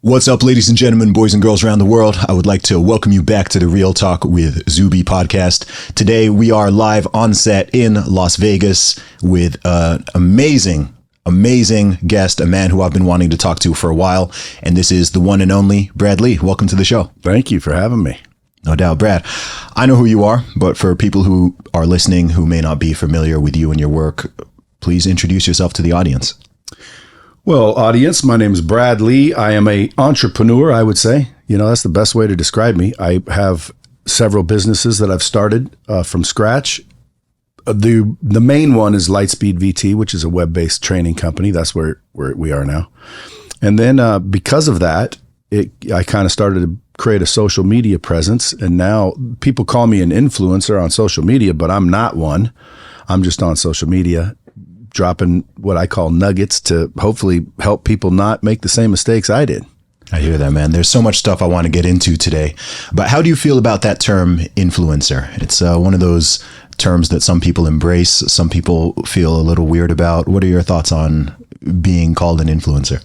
What's up, ladies and gentlemen, boys and girls around the world? I would like to welcome you back to the Real Talk with Zuby podcast. Today, we are live on set in Las Vegas with an amazing guest, a man who I've been wanting to talk to for a while. And this is the one and only Brad Lee. Welcome to the show. Thank you for having me. No doubt, Brad. I know who you are, but for people who are listening who may not be familiar with you and your work, please introduce yourself to the audience. Well, audience, my name is Brad Lee. I am an entrepreneur, I would say. You know, that's the best way to describe me. I have several businesses that I've started from scratch. The main one is LightSpeed VT, which is a web-based training company. That's where we are now. And then because of that, I kind of started to create a social media presence. And now people call me an influencer on social media, but I'm not one. I'm just on social media, dropping what I call nuggets to hopefully help people not make the same mistakes I did. I hear that, man. There's so much stuff I want to get into today. But how do you feel about that term influencer? It's one of those terms that some people embrace, some people feel a little weird about. What are your thoughts on being called an influencer?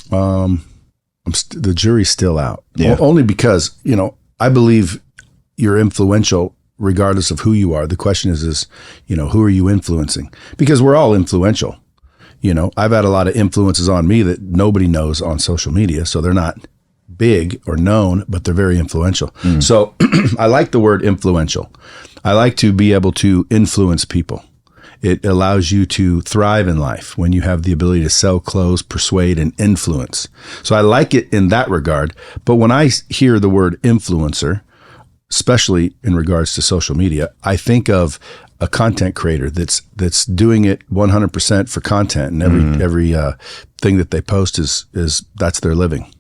The jury's still out. Yeah. Only because, you know, I believe you're influential regardless of who you are. The question is, you know, who are you influencing? Because we're all influential. You know, I've had a lot of influences on me that nobody knows on social media. So they're not big or known, but they're very influential. So I like the word influential. I like to be able to influence people. It allows you to thrive in life when you have the ability to sell, close, persuade, and influence. So I like it in that regard. But when I hear the word influencer, especially in regards to social media, I think of a content creator that's doing it 100% for content, and every thing that they post is that's their living.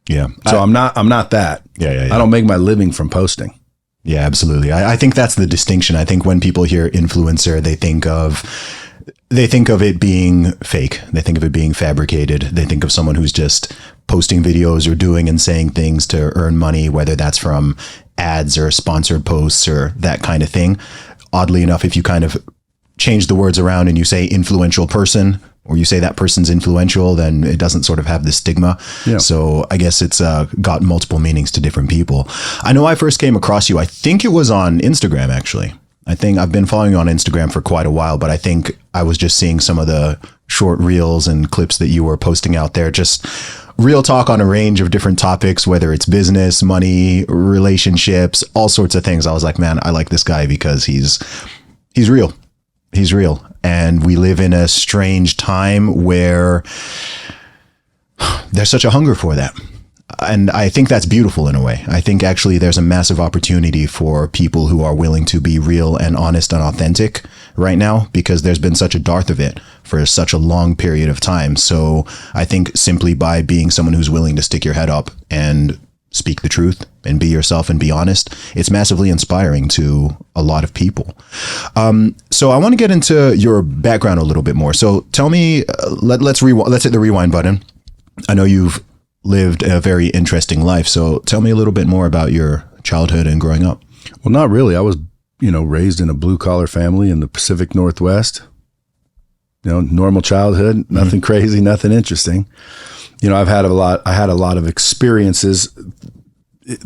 Yeah. So I'm not that. Yeah. I don't make my living from posting. Yeah, absolutely. I think that's the distinction. I think when people hear influencer, they think of it being fake. They think of it being fabricated. They think of someone who's just posting videos or doing and saying things to earn money, whether that's from ads or sponsored posts or that kind of thing. Oddly enough, if you kind of change the words around and you say influential person, or you say that person's influential, then it doesn't sort of have this stigma. Yeah. So I guess it's got multiple meanings to different people. I know I first came across you, I think it was on Instagram, actually. I think I've been following you on Instagram for quite a while, but I think I was just seeing some of the short reels and clips that you were posting out there. Just real talk on a range of different topics, whether it's business, money, relationships, all sorts of things. I was like, man, I like this guy because he's real. He's real. And we live in a strange time where there's such a hunger for that. And I think that's beautiful in a way. I think actually there's a massive opportunity for people who are willing to be real and honest and authentic right now, because there's been such a dearth of it for such a long period of time. So I think simply by being someone who's willing to stick your head up and speak the truth and be yourself and be honest, it's massively inspiring to a lot of people. So I want to get into your background a little bit more. So tell me, let's hit the rewind button. I know you've lived a very interesting life. So tell me a little bit more about your childhood and growing up. Well, not really. I was, raised in a blue collar family in the Pacific Northwest. Normal childhood, nothing crazy, nothing interesting. I had a lot of experiences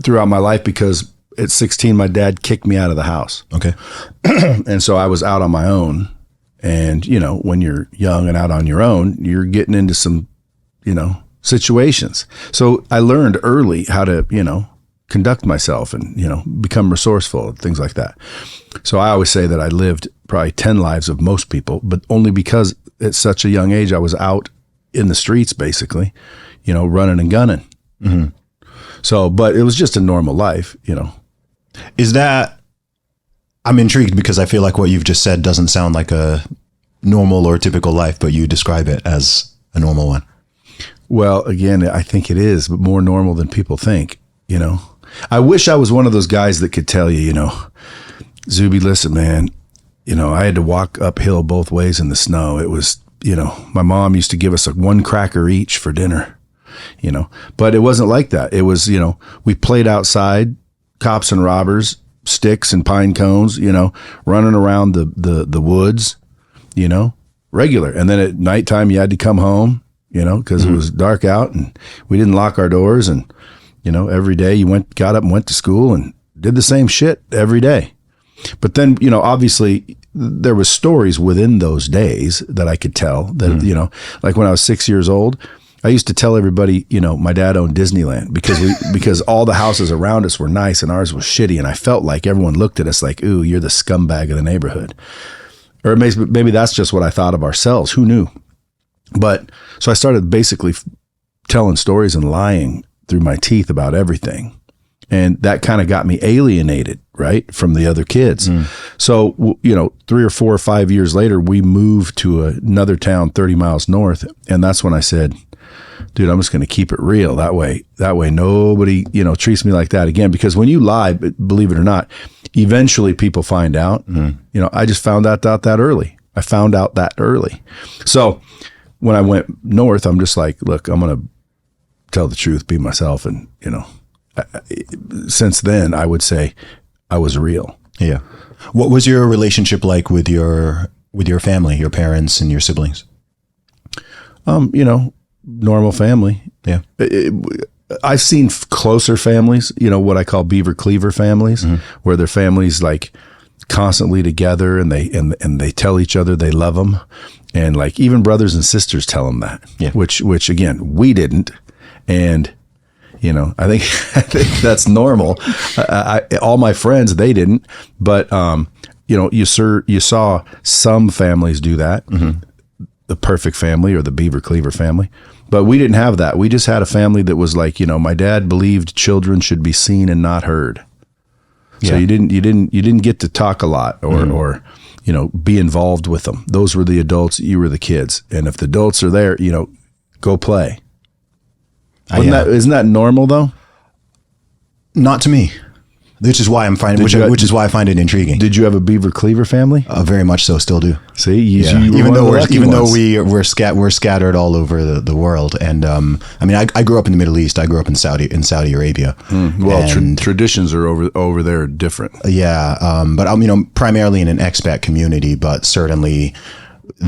throughout my life because at 16, my dad kicked me out of the house. Okay. And so I was out on my own. And, when you're young and out on your own, you're getting into some, situations. So I learned early how to, conduct myself and, become resourceful, things like that. So I always say that I lived probably 10 lives of most people, but only because at such a young age, I was out in the streets, basically, running and gunning. Mm-hmm. So, but it was just a normal life, Is that, I'm intrigued because I feel like what you've just said doesn't sound like a normal or typical life, but you describe it as a normal one. Well, again, I think it is, but more normal than people think, I wish I was one of those guys that could tell you, Zuby, listen, man, I had to walk uphill both ways in the snow. It was, my mom used to give us one cracker each for dinner, but it wasn't like that. It was, we played outside, cops and robbers, sticks and pine cones, running around the woods, regular. And then at nighttime, you had to come home, because it was dark out and we didn't lock our doors. And, every day you got up and went to school and did the same shit every day. But then, obviously there was stories within those days that I could tell that, like when I was 6 years old, I used to tell everybody, my dad owned Disneyland because all the houses around us were nice and ours was shitty. And I felt like everyone looked at us like, ooh, you're the scumbag of the neighborhood. Or maybe that's just what I thought of ourselves. Who knew? But so I started basically telling stories and lying through my teeth about everything. And that kind of got me alienated, right, from the other kids. So, 3 or 4 or 5 years later, we moved to another town 30 miles north. And that's when I said, dude, I'm just going to keep it real. That way nobody, treats me like that again. Because when you lie, believe it or not, eventually people find out. I just found out that early. So when I went north, I'm just like, look, I'm going to tell the truth, be myself. And, since then, I would say I was real. Yeah. What was your relationship like with your family, your parents and your siblings? Normal family. Yeah. I've seen closer families, what I call beaver cleaver families, where their families like constantly together and they tell each other they love them. And like even brothers and sisters tell them that, which again, we didn't. And I think that's normal. All my friends, they didn't, but you saw some families do that, the perfect family or the beaver cleaver family, but we didn't have that. We just had a family that was like, my dad believed children should be seen and not heard. So you didn't get to talk a lot or be involved with them. Those were the adults. You were the kids, and if the adults are there, go play. Isn't that normal though? Not to me, which is why I find it intriguing. Did you have a beaver cleaver family? Very much so, still do. See, even though we're scattered all over the world, and I grew up in the Middle East. I grew up in Saudi Arabia. Traditions are over there different. Yeah, but I'm primarily in an expat community, but certainly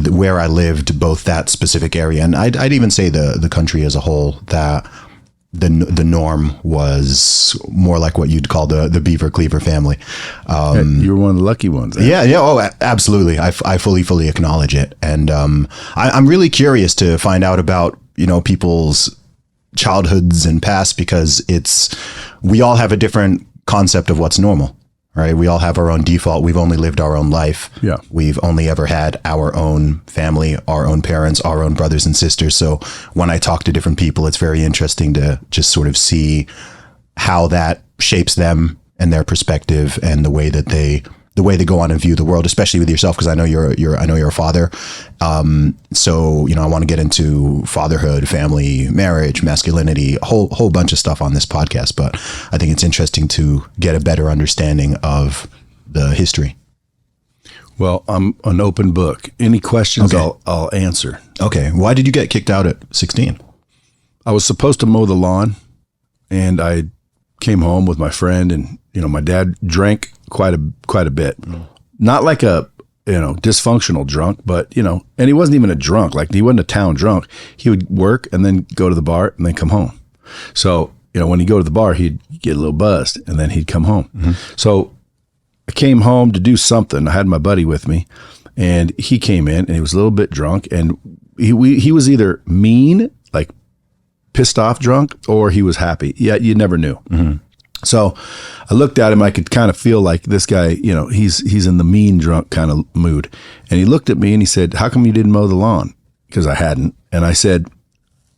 where I lived, both that specific area and I'd even say the country as a whole, that the norm was more like what you'd call the beaver cleaver family. You were one of the lucky ones. Eh? Yeah. Oh, absolutely. I fully acknowledge it. And I'm really curious to find out about, people's childhoods and past, because we all have a different concept of what's normal. Right. We all have our own default. We've only lived our own life. Yeah. We've only ever had our own family, our own parents, our own brothers and sisters. So when I talk to different people, it's very interesting to just sort of see how that shapes them and their perspective and the way they go on and view the world, especially with yourself, because I know you're a father. So, I want to get into fatherhood, family, marriage, masculinity, a whole bunch of stuff on this podcast. But I think it's interesting to get a better understanding of the history. Well, I'm an open book. Any questions, okay, I'll answer. Okay. Why did you get kicked out at 16? I was supposed to mow the lawn, and I came home with my friend, and my dad drank quite a bit. Not like a dysfunctional drunk, but and he wasn't even a drunk. Like, he wasn't a town drunk. He would work and then go to the bar and then come home. So when he'd go to the bar, he'd get a little buzzed and then he'd come home. So I came home to do something. I had my buddy with me, and he came in and he was a little bit drunk, and he was either mean, like pissed off drunk, or he was happy. Yeah, you never knew. So I looked at him. I could kind of feel like this guy, he's in the mean drunk kind of mood. And he looked at me and he said, "How come you didn't mow the lawn?" Because I hadn't. And I said,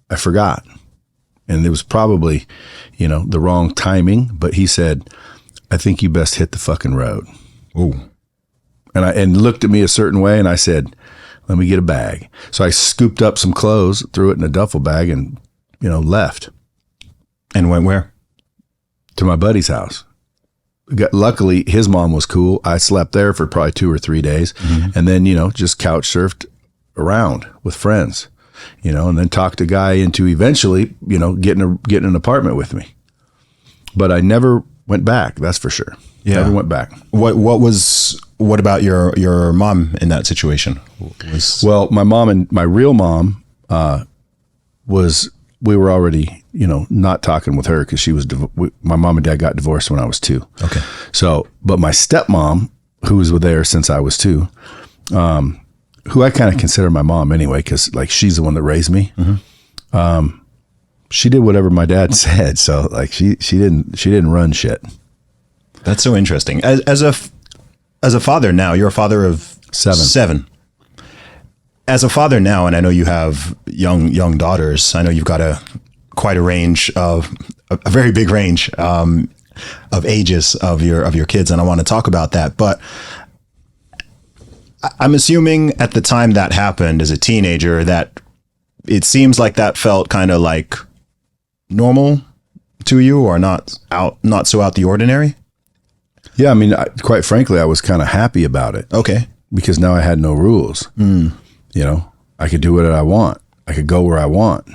"I forgot." And it was probably, the wrong timing. But he said, "I think you best hit the fucking road." Ooh. And looked at me a certain way. And I said, "Let me get a bag." So I scooped up some clothes, threw it in a duffel bag, and, left. And went where? To my buddy's house. Luckily, his mom was cool. I slept there for probably 2 or 3 days, and then, just couch surfed around with friends, and then talked a guy into eventually, getting an apartment with me. But I never went back. That's for sure. Yeah. Never went back. What about your mom in that situation? Well, my mom and my real mom, we were already, not talking with her because she was, my mom and dad got divorced when I was 2. Okay. So, but my stepmom, who was there since I was 2, who I kind of consider my mom anyway, because like she's the one that raised me. Mm-hmm. She did whatever my dad said. So like she didn't run shit. That's so interesting. As a father now, you're a father of 7. As a father now, and I know you have young daughters. I know you've got quite a range of a very big range of ages of your kids, and I want to talk about that. But I'm assuming at the time that happened as a teenager, that it seems like that felt kind of like normal to you, or not so out the ordinary. Yeah, I mean, quite frankly, I was kind of happy about it. Okay, because now I had no rules. I could do what I want. I could go where I want.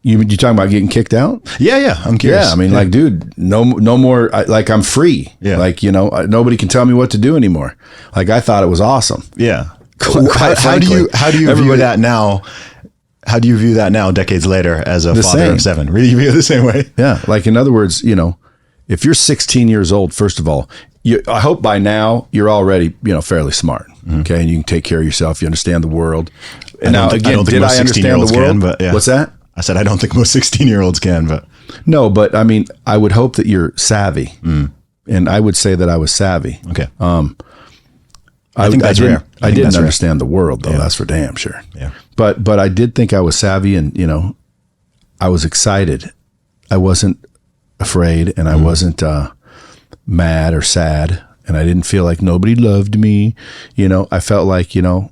You talking about getting kicked out? Yeah. I'm curious. Yeah, I mean, like, dude, no more. I'm free. Yeah. Like, nobody can tell me what to do anymore. Like, I thought it was awesome. Yeah. How do you view that now? How do you view that now, decades later, as a father of 7? Really, you view it the same way? Yeah. Like, in other words, if you're 16 years old, first of all, I hope by now you're already, fairly smart. Mm-hmm. Okay. And you can take care of yourself. You understand the world. And now, again, did I understand the world? But yeah. What's that? I said, I don't think most 16-year-olds can, but. No, but I mean, I would hope that you're savvy. Mm. And I would say that I was savvy. Okay. I think that's rare. I didn't understand the world, though. Yeah. That's for damn sure. Yeah. But I did think I was savvy, and, I was excited. I wasn't afraid, and I wasn't mad or sad, and I didn't feel like nobody loved me. I felt like, it's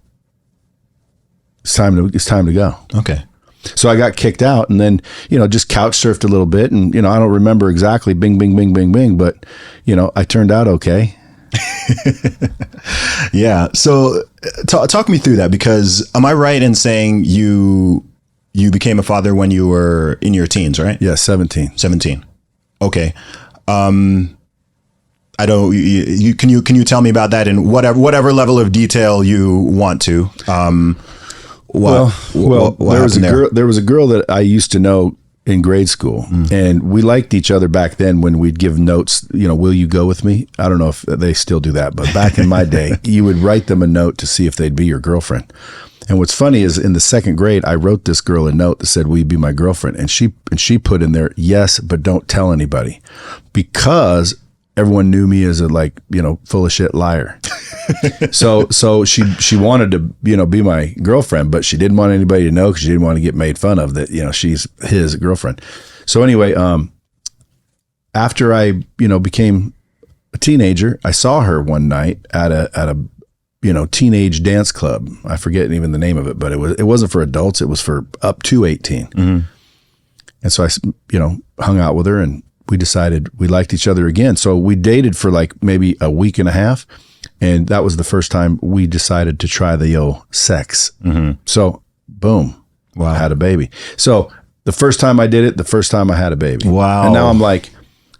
time to go. Okay. So I got kicked out, and then, just couch surfed a little bit, and, I don't remember exactly bing, bing, bing, bing, bing, but, I turned out okay. Yeah. So talk me through that, because am I right in saying you became a father when you were in your teens, right? Yeah. 17. Okay. I don't, can you tell me about that in whatever level of detail you want to? What there was a girl that I used to know in grade school, and we liked each other back then when we'd give notes, will you go with me? I don't know if they still do that, but back in my day, you would write them a note to see if they'd be your girlfriend. And what's funny is in the 2nd grade, I wrote this girl a note that said, will you be my girlfriend? And she put in there, yes, but don't tell anybody, because everyone knew me as a full of shit liar. So she wanted to, be my girlfriend, but she didn't want anybody to know, because she didn't want to get made fun of that, she's his girlfriend. So anyway, after I, became a teenager, I saw her one night at a teenage dance club. I forget even the name of it, but it wasn't for adults. It was for up to 18. Mm-hmm. And so I, hung out with her, and we decided we liked each other again. So we dated for maybe a week and a half. And that was the first time we decided to try the sex. Mm-hmm. So boom, wow. I had a baby. So the first time I did it, the first time I had a baby. Wow. And now I'm like,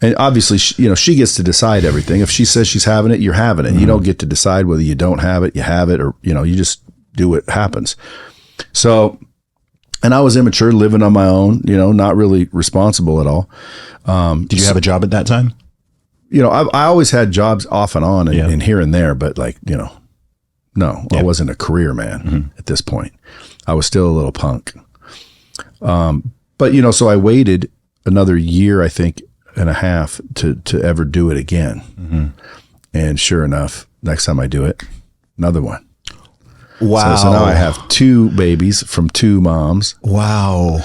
and obviously, she gets to decide everything. If she says she's having it, you're having it. Mm-hmm. You don't get to decide whether you don't have it, you have it, or, you just do what happens. So, and I was immature, living on my own, not really responsible at all. Did you have a job at that time? I always had jobs off and on and here and there, but no, I wasn't a career man at this point. I was still a little punk. But, so I waited another year, I think, and a half to ever do it again. Mm-hmm. And sure enough, next time I do it, another one. Wow. So now I have 2 babies from 2 moms. Wow.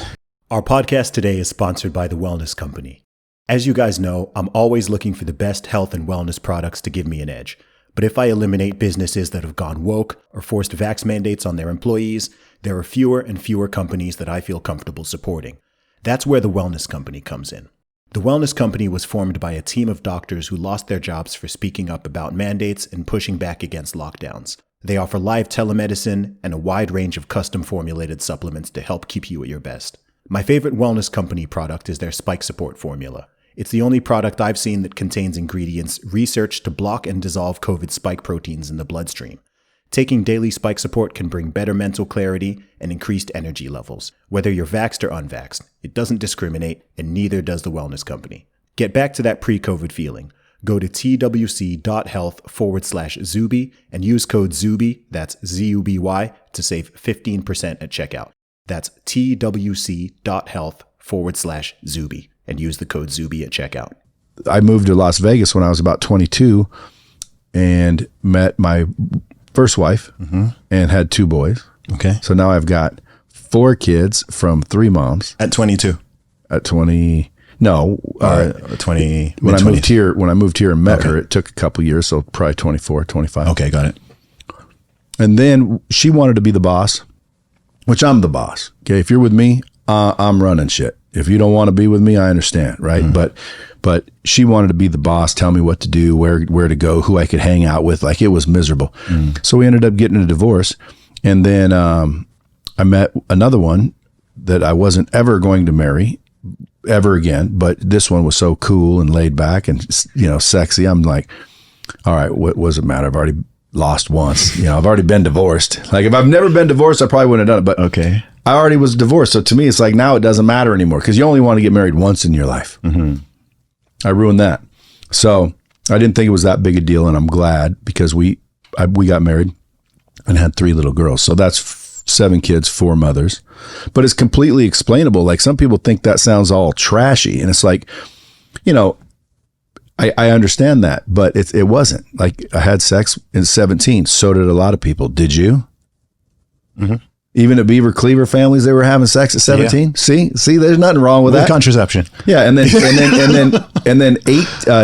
Our podcast today is sponsored by The Wellness Company. As you guys know, I'm always looking for the best health and wellness products to give me an edge. But if I eliminate businesses that have gone woke or forced vax mandates on their employees, there are fewer and fewer companies that I feel comfortable supporting. That's where The Wellness Company comes in. The Wellness Company was formed by a team of doctors who lost their jobs for speaking up about mandates and pushing back against lockdowns. They offer live telemedicine and a wide range of custom formulated supplements to help keep you at your best. My favorite Wellness Company product is their Spike Support formula. It's the only product I've seen that contains ingredients researched to block and dissolve COVID spike proteins in the bloodstream. Taking daily spike support can bring better mental clarity and increased energy levels. Whether you're vaxxed or unvaxxed, it doesn't discriminate, and neither does the wellness company. Get back to that pre-COVID feeling. Go to twc.health/Zuby and use code Zuby, that's ZUBY, to save 15% at checkout. That's twc.health/Zuby and use the code Zuby at checkout. I moved to Las Vegas when I was about 22 and met my first wife and had 2 boys. Okay. So now I've got 4 kids from 3 moms. At 22. At 20, no, 20. When I moved here and met her, it took a couple years, so probably 24, 25. Okay, got it. And then she wanted to be the boss, which I'm the boss. Okay, if you're with me, I'm running shit. If you don't want to be with me, I understand, right? But she wanted to be the boss, tell me what to do, where to go, who I could hang out with. Like, it was miserable. So we ended up getting a divorce. And then I met another one that I wasn't ever going to marry ever again. But this one was so cool and laid back and, sexy. I'm like, all right, what does it matter? I've already lost once. I've already been divorced. Like, if I've never been divorced, I probably wouldn't have done it. But okay, I already was divorced. So to me, it's like, now it doesn't matter anymore because you only want to get married once in your life. I ruined that. So I didn't think it was that big a deal. And I'm glad because we got married and had 3 little girls. So that's 7 kids, 4 mothers, but it's completely explainable. Like, some people think that sounds all trashy, and it's like, I understand that, but it wasn't. Like, I had sex in 17. So did a lot of people. Did you? Even at Beaver Cleaver families, they were having sex at 17. Yeah. See, there's nothing wrong with that. Contraception. Yeah, and then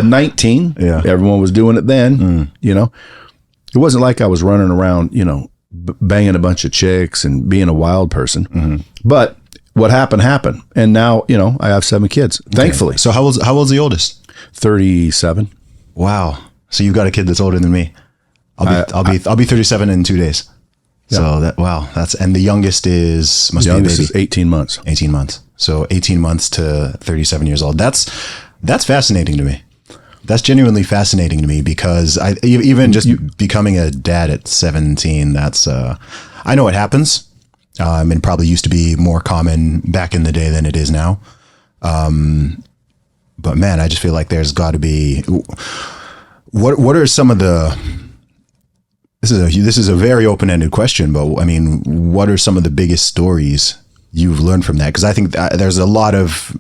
19. Yeah, everyone was doing it then. It wasn't like I was running around, banging a bunch of chicks and being a wild person. But what happened, and now I have 7 kids, thankfully. So how old's the oldest? 37. Wow. So you've got a kid that's older than me. I'll be 37 in 2 days. Yeah. So and the youngest is must be a baby. Is 18 months. 18 months. So 18 months to 37 years old. That's fascinating to me. That's genuinely fascinating to me because even just becoming a dad at 17, that's I know it happens. And probably used to be more common back in the day than it is now. But man, I just feel like there's got to be what are some of the This is a very open-ended question, but I mean, what are some of the biggest stories you've learned from that? Because I think there's a lot of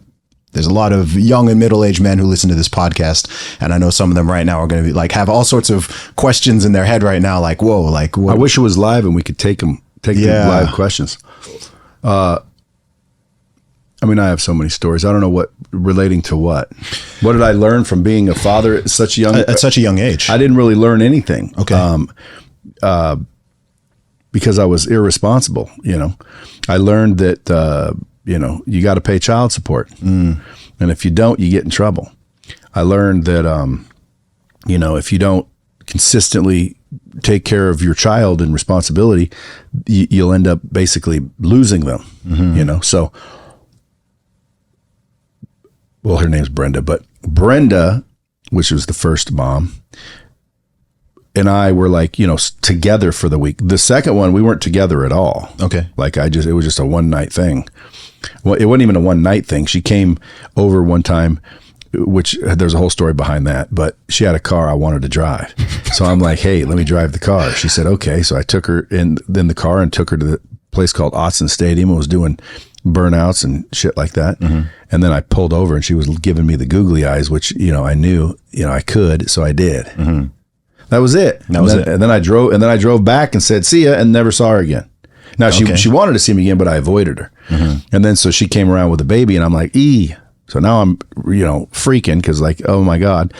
young and middle-aged men who listen to this podcast, and I know some of them right now are going to be like have all sorts of questions in their head right now, like, whoa, like what? I wish it was live and we could take the live questions. I have so many stories. I don't know what relating to what. What did I learn from being a father at such a young age? I didn't really learn anything. Okay. Because I was irresponsible, I learned that, you got to pay child support. And if you don't, you get in trouble. I learned that, if you don't consistently take care of your child and responsibility, you'll end up basically losing them, So, well, her name's Brenda, but Brenda, which was the first mom, and I were like, together for the week. The second one, we weren't together at all. Okay. Like it was just a one night thing. Well, it wasn't even a one night thing. She came over one time, which there's a whole story behind that, but she had a car I wanted to drive. So I'm like, hey, let me drive the car. She said, okay. So I took her in the car and took her to the place called Autzen Stadium and was doing burnouts and shit like that. And then I pulled over and she was giving me the googly eyes, which, I knew, I could. So I did. That was it. And then I drove back and said, see ya, and never saw her again. Now she wanted to see me again, but I avoided her. And then, so she came around with a baby and I'm like, so now I'm, freaking because like, oh my God,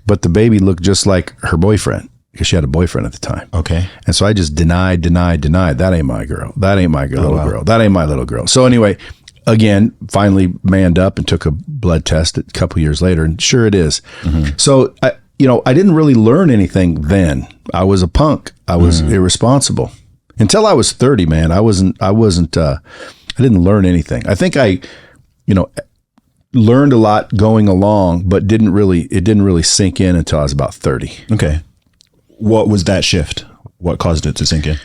but the baby looked just like her boyfriend because she had a boyfriend at the time. Okay. And so I just denied. That ain't my girl. That ain't my little girl. That ain't my little girl. So anyway, again, finally manned up and took a blood test a couple years later, and sure it is. So I didn't really learn anything then. I was a punk. I was irresponsible until I was 30, man. I didn't learn anything. I think I learned a lot going along, but it didn't really sink in until I was about 30. Okay. What was that shift? What caused it to sink in?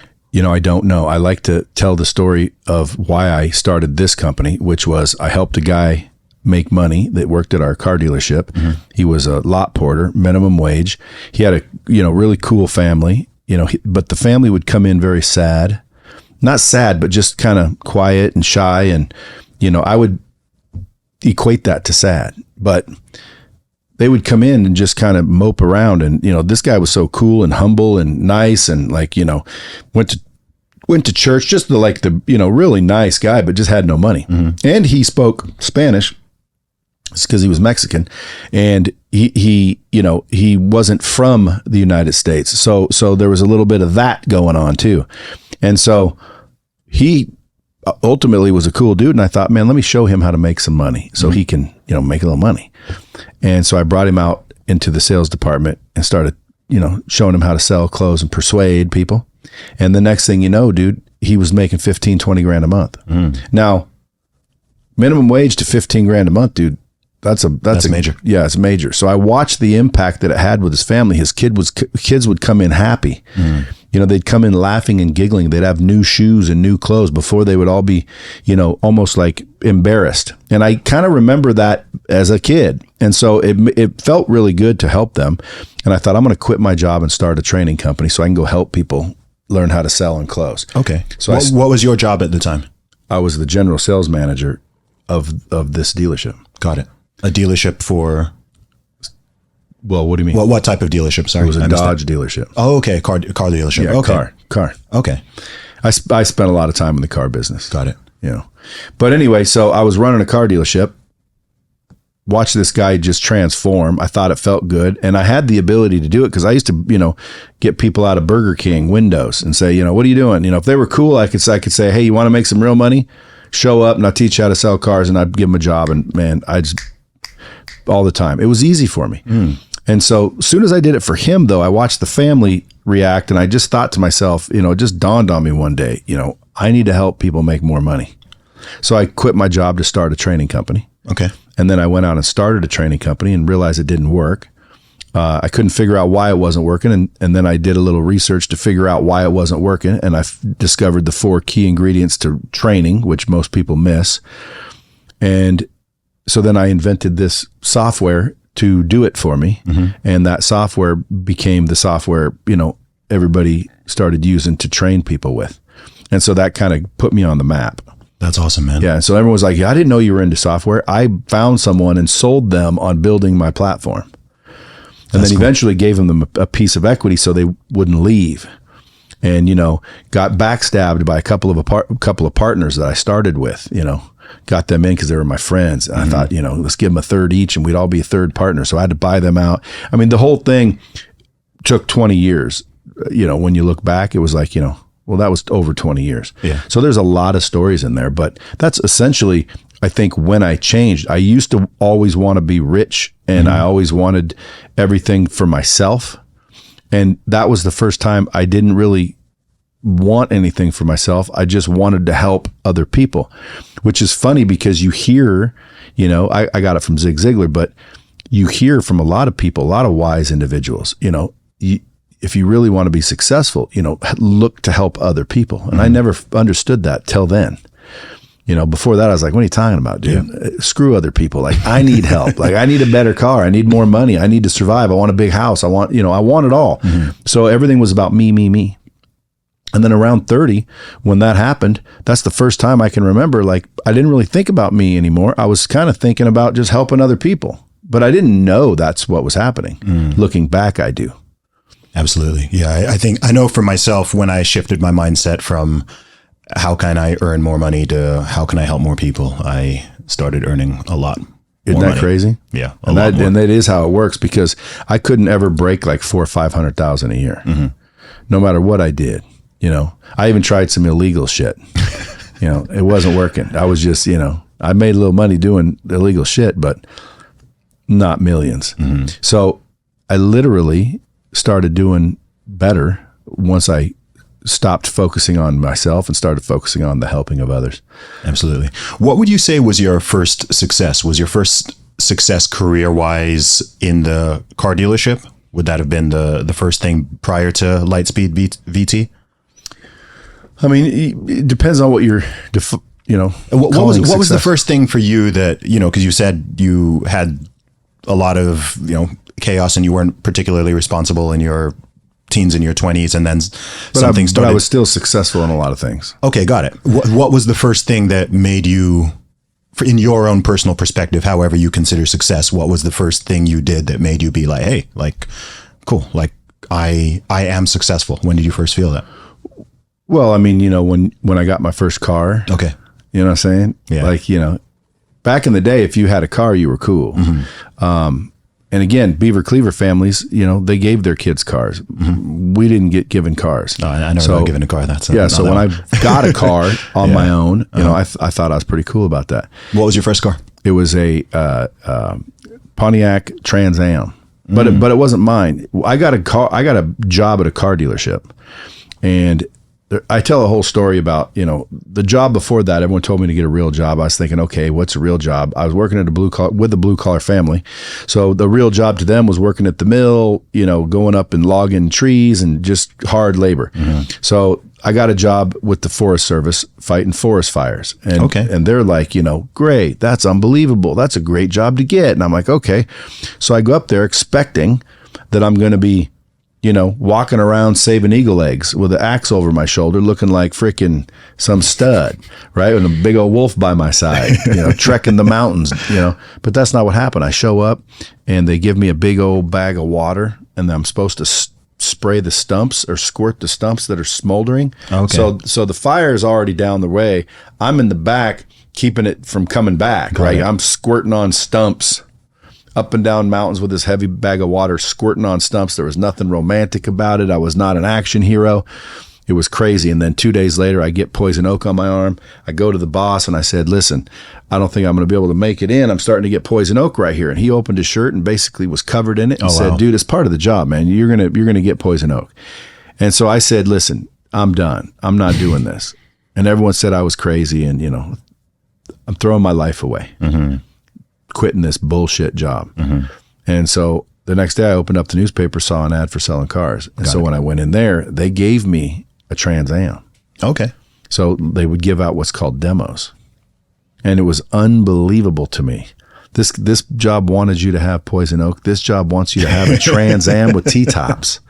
I don't know. I like to tell the story of why I started this company, which was I helped a guy make money that worked at our car dealership. Mm-hmm. He was a lot porter, minimum wage. He had a, really cool family, but the family would come in very sad, not sad, but just kind of quiet and shy. And, I would equate that to sad, but they would come in and just kind of mope around. And, this guy was so cool and humble and nice and went to church, just really nice guy, but just had no money. Mm-hmm. And he spoke Spanish. It's because he was Mexican, and he wasn't from the United States. So there was a little bit of that going on too. And so he ultimately was a cool dude. And I thought, man, let me show him how to make some money so he can, make a little money. And so I brought him out into the sales department and started, showing him how to sell clothes and persuade people. And the next thing you know, dude, he was making 15, 20 grand a month. Now, minimum wage to 15 grand a month, dude. That's major. Yeah, it's major. So I watched the impact that it had with his family. His kids would come in happy. They'd come in laughing and giggling. They'd have new shoes and new clothes before they would all be, almost like embarrassed. And I kind of remember that as a kid. And so it felt really good to help them. And I thought, I'm going to quit my job and start a training company so I can go help people learn how to sell and close. Okay. So what was your job at the time? I was the general sales manager of this dealership. Got it. A dealership for? Well, what do you mean? What type of dealership? Sorry, it was a Dodge dealership. Oh, okay, car dealership. Yeah, okay. car. Okay. I spent a lot of time in the car business. Got it. But anyway, so I was running a car dealership. Watched this guy just transform. I thought it felt good, and I had the ability to do it because I used to, get people out of Burger King windows and say, what are you doing? If they were cool, I could say, hey, you want to make some real money? Show up and I'll teach you how to sell cars, and I'd give them a job. And man, all the time. It was easy for me. And so as soon as I did it for him, though, I watched the family react, and I just thought to myself, it just dawned on me one day, I need to help people make more money. So I quit my job to start a training company. Okay. And then I went out and started a training company and realized it didn't work. I couldn't figure out why it wasn't working. And then I did a little research to figure out why it wasn't working. And I discovered the 4 key ingredients to training, which most people miss. And so then I invented this software to do it for me. Mm-hmm. And that software became the software, everybody started using to train people with. And so that kind of put me on the map. That's awesome, man. Yeah. So everyone was like, I didn't know you were into software. I found someone and sold them on building my platform. And then eventually gave them a piece of equity so they wouldn't leave. And, got backstabbed by a couple of partners that I started with, got them in because they were my friends. And I thought, let's give them a third each and we'd all be a third partner. So I had to buy them out. I mean, the whole thing took 20 years. When you look back, it was like, well, that was over 20 years. Yeah. So there's a lot of stories in there, but that's essentially, I think, when I changed. I used to always want to be rich, and I always wanted everything for myself. And that was the first time I didn't really want anything for myself. I just wanted to help other people, which is funny because you hear, I got it from Zig Ziglar, but you hear from a lot of people, a lot of wise individuals, if you really want to be successful, look to help other people. And I never understood that till then. Before that, I was like, what are you talking about, dude? Yeah. Screw other people. Like, I need help. Like, I need a better car. I need more money. I need to survive. I want a big house. I want it all. Mm-hmm. So everything was about me. And then around 30, when that happened, that's the first time I can remember, like, I didn't really think about me anymore. I was kind of thinking about just helping other people. But I didn't know that's what was happening. Looking back, I do. Absolutely. Yeah. I know for myself, when I shifted my mindset from how can I earn more money to how can I help more people, I started earning a lot. Isn't that crazy? Yeah. And that is how it works, because I couldn't ever break like $400,000 or $500,000 a year, no matter what I did. I even tried some illegal shit. It wasn't working. I was just, I made a little money doing illegal shit, but not millions. So I literally started doing better once I stopped focusing on myself and started focusing on the helping of others. Absolutely. What would you say was your first success? Was your first success career-wise in the car dealership? Would that have been the first thing prior to LightSpeed VT? I mean, it depends on what you're, what was the first thing for you that, because you said you had a lot of, chaos and you weren't particularly responsible in your teens and your 20s, and then something started. But I was still successful in a lot of things. Okay, got it. What was the first thing that made you, in your own personal perspective, however you consider success, what was the first thing you did that made you be like, hey, like, cool, like I am successful? When did you first feel that? Well, I mean, when I got my first car. Okay. You know what I'm saying? Yeah. Like, back in the day, if you had a car, you were cool. Mm-hmm. And again, Beaver Cleaver families, they gave their kids cars. Mm-hmm. We didn't get given cars. No, I never got given a car. So when I got a car on my own, I thought I was pretty cool about that. What was your first car? It was a Pontiac Trans Am, but it wasn't mine. I got a job at a car dealership, and I tell a whole story about, the job before that. Everyone told me to get a real job. I was thinking, okay, what's a real job? I was working at with a blue collar family. So the real job to them was working at the mill, going up and logging trees and just hard labor. Mm-hmm. So I got a job with the Forest Service fighting forest fires. And they're like, great, that's unbelievable. That's a great job to get. And I'm like, okay. So I go up there expecting that I'm going to be, walking around saving eagle eggs with an axe over my shoulder, looking like freaking some stud, right? With a big old wolf by my side, trekking the mountains, But that's not what happened. I show up and they give me a big old bag of water, and I'm supposed to spray the stumps or squirt the stumps that are smoldering. Okay. So the fire is already down the way. I'm in the back, keeping it from coming back, right? I'm squirting on stumps up and down mountains with this heavy bag of water, squirting on stumps. There was nothing romantic about it. I was not an action hero. It was crazy. And then 2 days later, I get poison oak on my arm. I go to the boss and I said, listen, I don't think I'm going to be able to make it in. I'm starting to get poison oak right here. And he opened his shirt and basically was covered in it and said, dude, it's part of the job, man. You're going to get poison oak. And so I said, listen, I'm done. I'm not doing this. And everyone said I was crazy. And, I'm throwing my life away. Mm-hmm. Quitting this bullshit job. Mm-hmm. And so the next day I opened up the newspaper, saw an ad for selling cars. And so when I went in there, they gave me a Trans Am. Okay. So they would give out what's called demos. And it was unbelievable to me. This job wanted you to have poison oak. This job wants you to have a Trans Am with T-tops.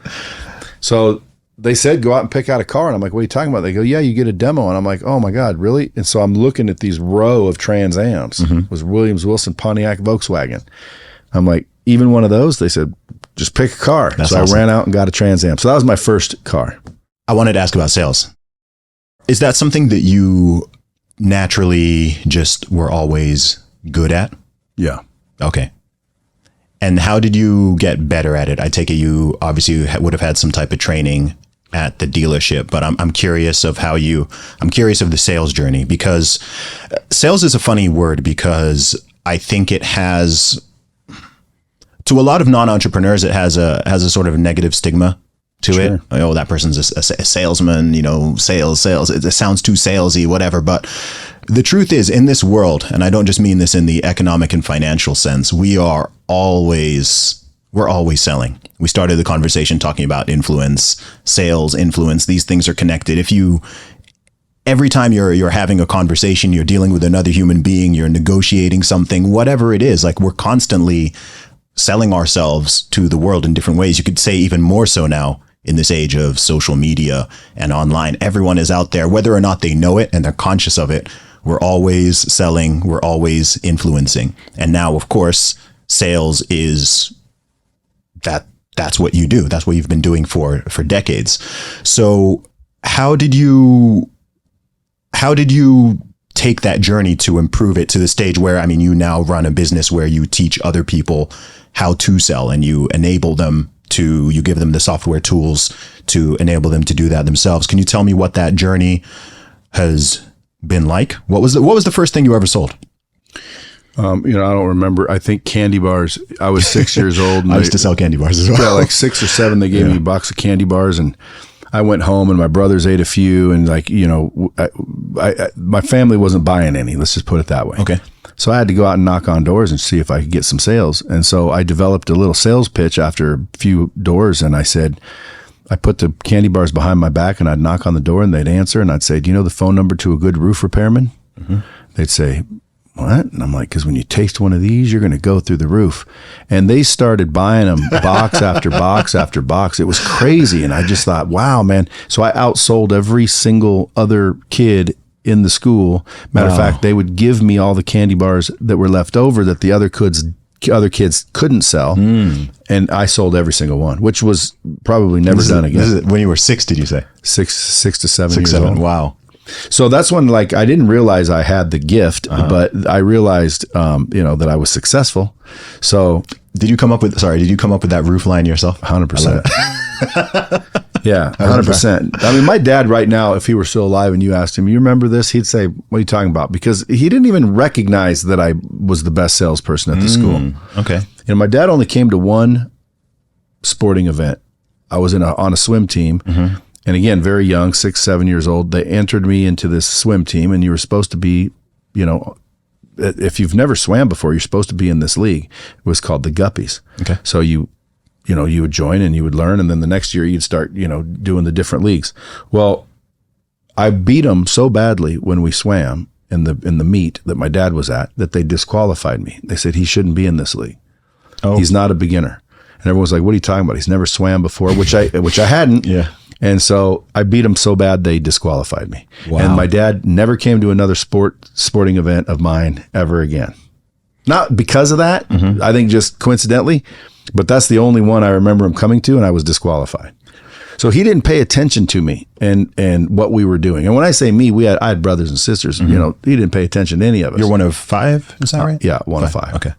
So they said, go out and pick out a car. And I'm like, what are you talking about? They go, yeah, you get a demo. And I'm like, oh my God, really? And so I'm looking at these row of Trans Ams. Mm-hmm. It was Williams, Wilson, Pontiac, Volkswagen. I'm like, even one of those? They said, just pick a car. That's so awesome. I ran out and got a Trans Am. So that was my first car. I wanted to ask about sales. Is that something that you naturally just were always good at? Yeah. Okay. And how did you get better at it? I take it you obviously would have had some type of training at the dealership, but I'm curious of I'm curious of the sales journey, because sales is a funny word, because I think it has, to a lot of non-entrepreneurs, it has a sort of negative stigma to it. Oh, that person's a salesman, sales. It sounds too salesy, whatever. But the truth is, in this world, and I don't just mean this in the economic and financial sense, we're always selling. We started the conversation talking about influence, sales, influence. These things are connected. Every time you're having a conversation, you're dealing with another human being, you're negotiating something, whatever it is, like we're constantly selling ourselves to the world in different ways. You could say even more so now in this age of social media and online. Everyone is out there, whether or not they know it and they're conscious of it. We're always selling, we're always influencing. And now, of course, sales is that's what you do. That's what you've been doing for decades. So how did you take that journey to improve it to the stage where, you now run a business where you teach other people how to sell, and you enable them you give them the software tools to enable them to do that themselves. Can you tell me what that journey has been like? What was the first thing you ever sold? I don't remember. I think candy bars. I was 6 years old. And I used to sell candy bars as well. Yeah, like 6 or 7, they gave me a box of candy bars, and I went home and my brothers ate a few, and my family wasn't buying any. Let's just put it that way. Okay. So I had to go out and knock on doors and see if I could get some sales. And so I developed a little sales pitch after a few doors. And I said, I put the candy bars behind my back and I'd knock on the door and they'd answer. And I'd say, do you know the phone number to a good roof repairman? Mm-hmm. They'd say, what? And I'm like, because when you taste one of these, you're going to go through the roof. And they started buying them box after box after box. It was crazy. And I just thought, wow, man. So I outsold every single other kid in the school. Matter of fact, they would give me all the candy bars that were left over that the other kids couldn't sell. And I sold every single one, which was probably never done again. This is when you were 6, did you say? 6 to 7 years old. Wow. So that's when, like, I didn't realize I had the gift, but I realized, that I was successful. So did you come up with that roof line yourself? 100%. Yeah, 100%. I mean, my dad right now, if he were still alive and you asked him, you remember this? He'd say, what are you talking about? Because he didn't even recognize that I was the best salesperson at the school. Okay. My dad only came to one sporting event. I was on a swim team. Mm-hmm. And again, very young, 6, 7 years old. They entered me into this swim team, and you were supposed to be, if you've never swam before, you're supposed to be in this league. It was called the Guppies. Okay. So you would join and you would learn, and then the next year you'd start, doing the different leagues. Well, I beat them so badly when we swam in the meet that my dad was at that they disqualified me. They said he shouldn't be in this league. Oh. He's not a beginner. And everyone was like, "What are you talking about? He's never swam before," which I hadn't. Yeah. And so I beat them so bad they disqualified me. Wow. And my dad never came to another sporting event of mine ever again. Not because of that, I think just coincidentally, but that's the only one I remember him coming to, and I was disqualified. So he didn't pay attention to me and what we were doing. And when I say me, I had brothers and sisters. He didn't pay attention to any of us. You're one of 5, is that right? Yeah, one of 5. Okay.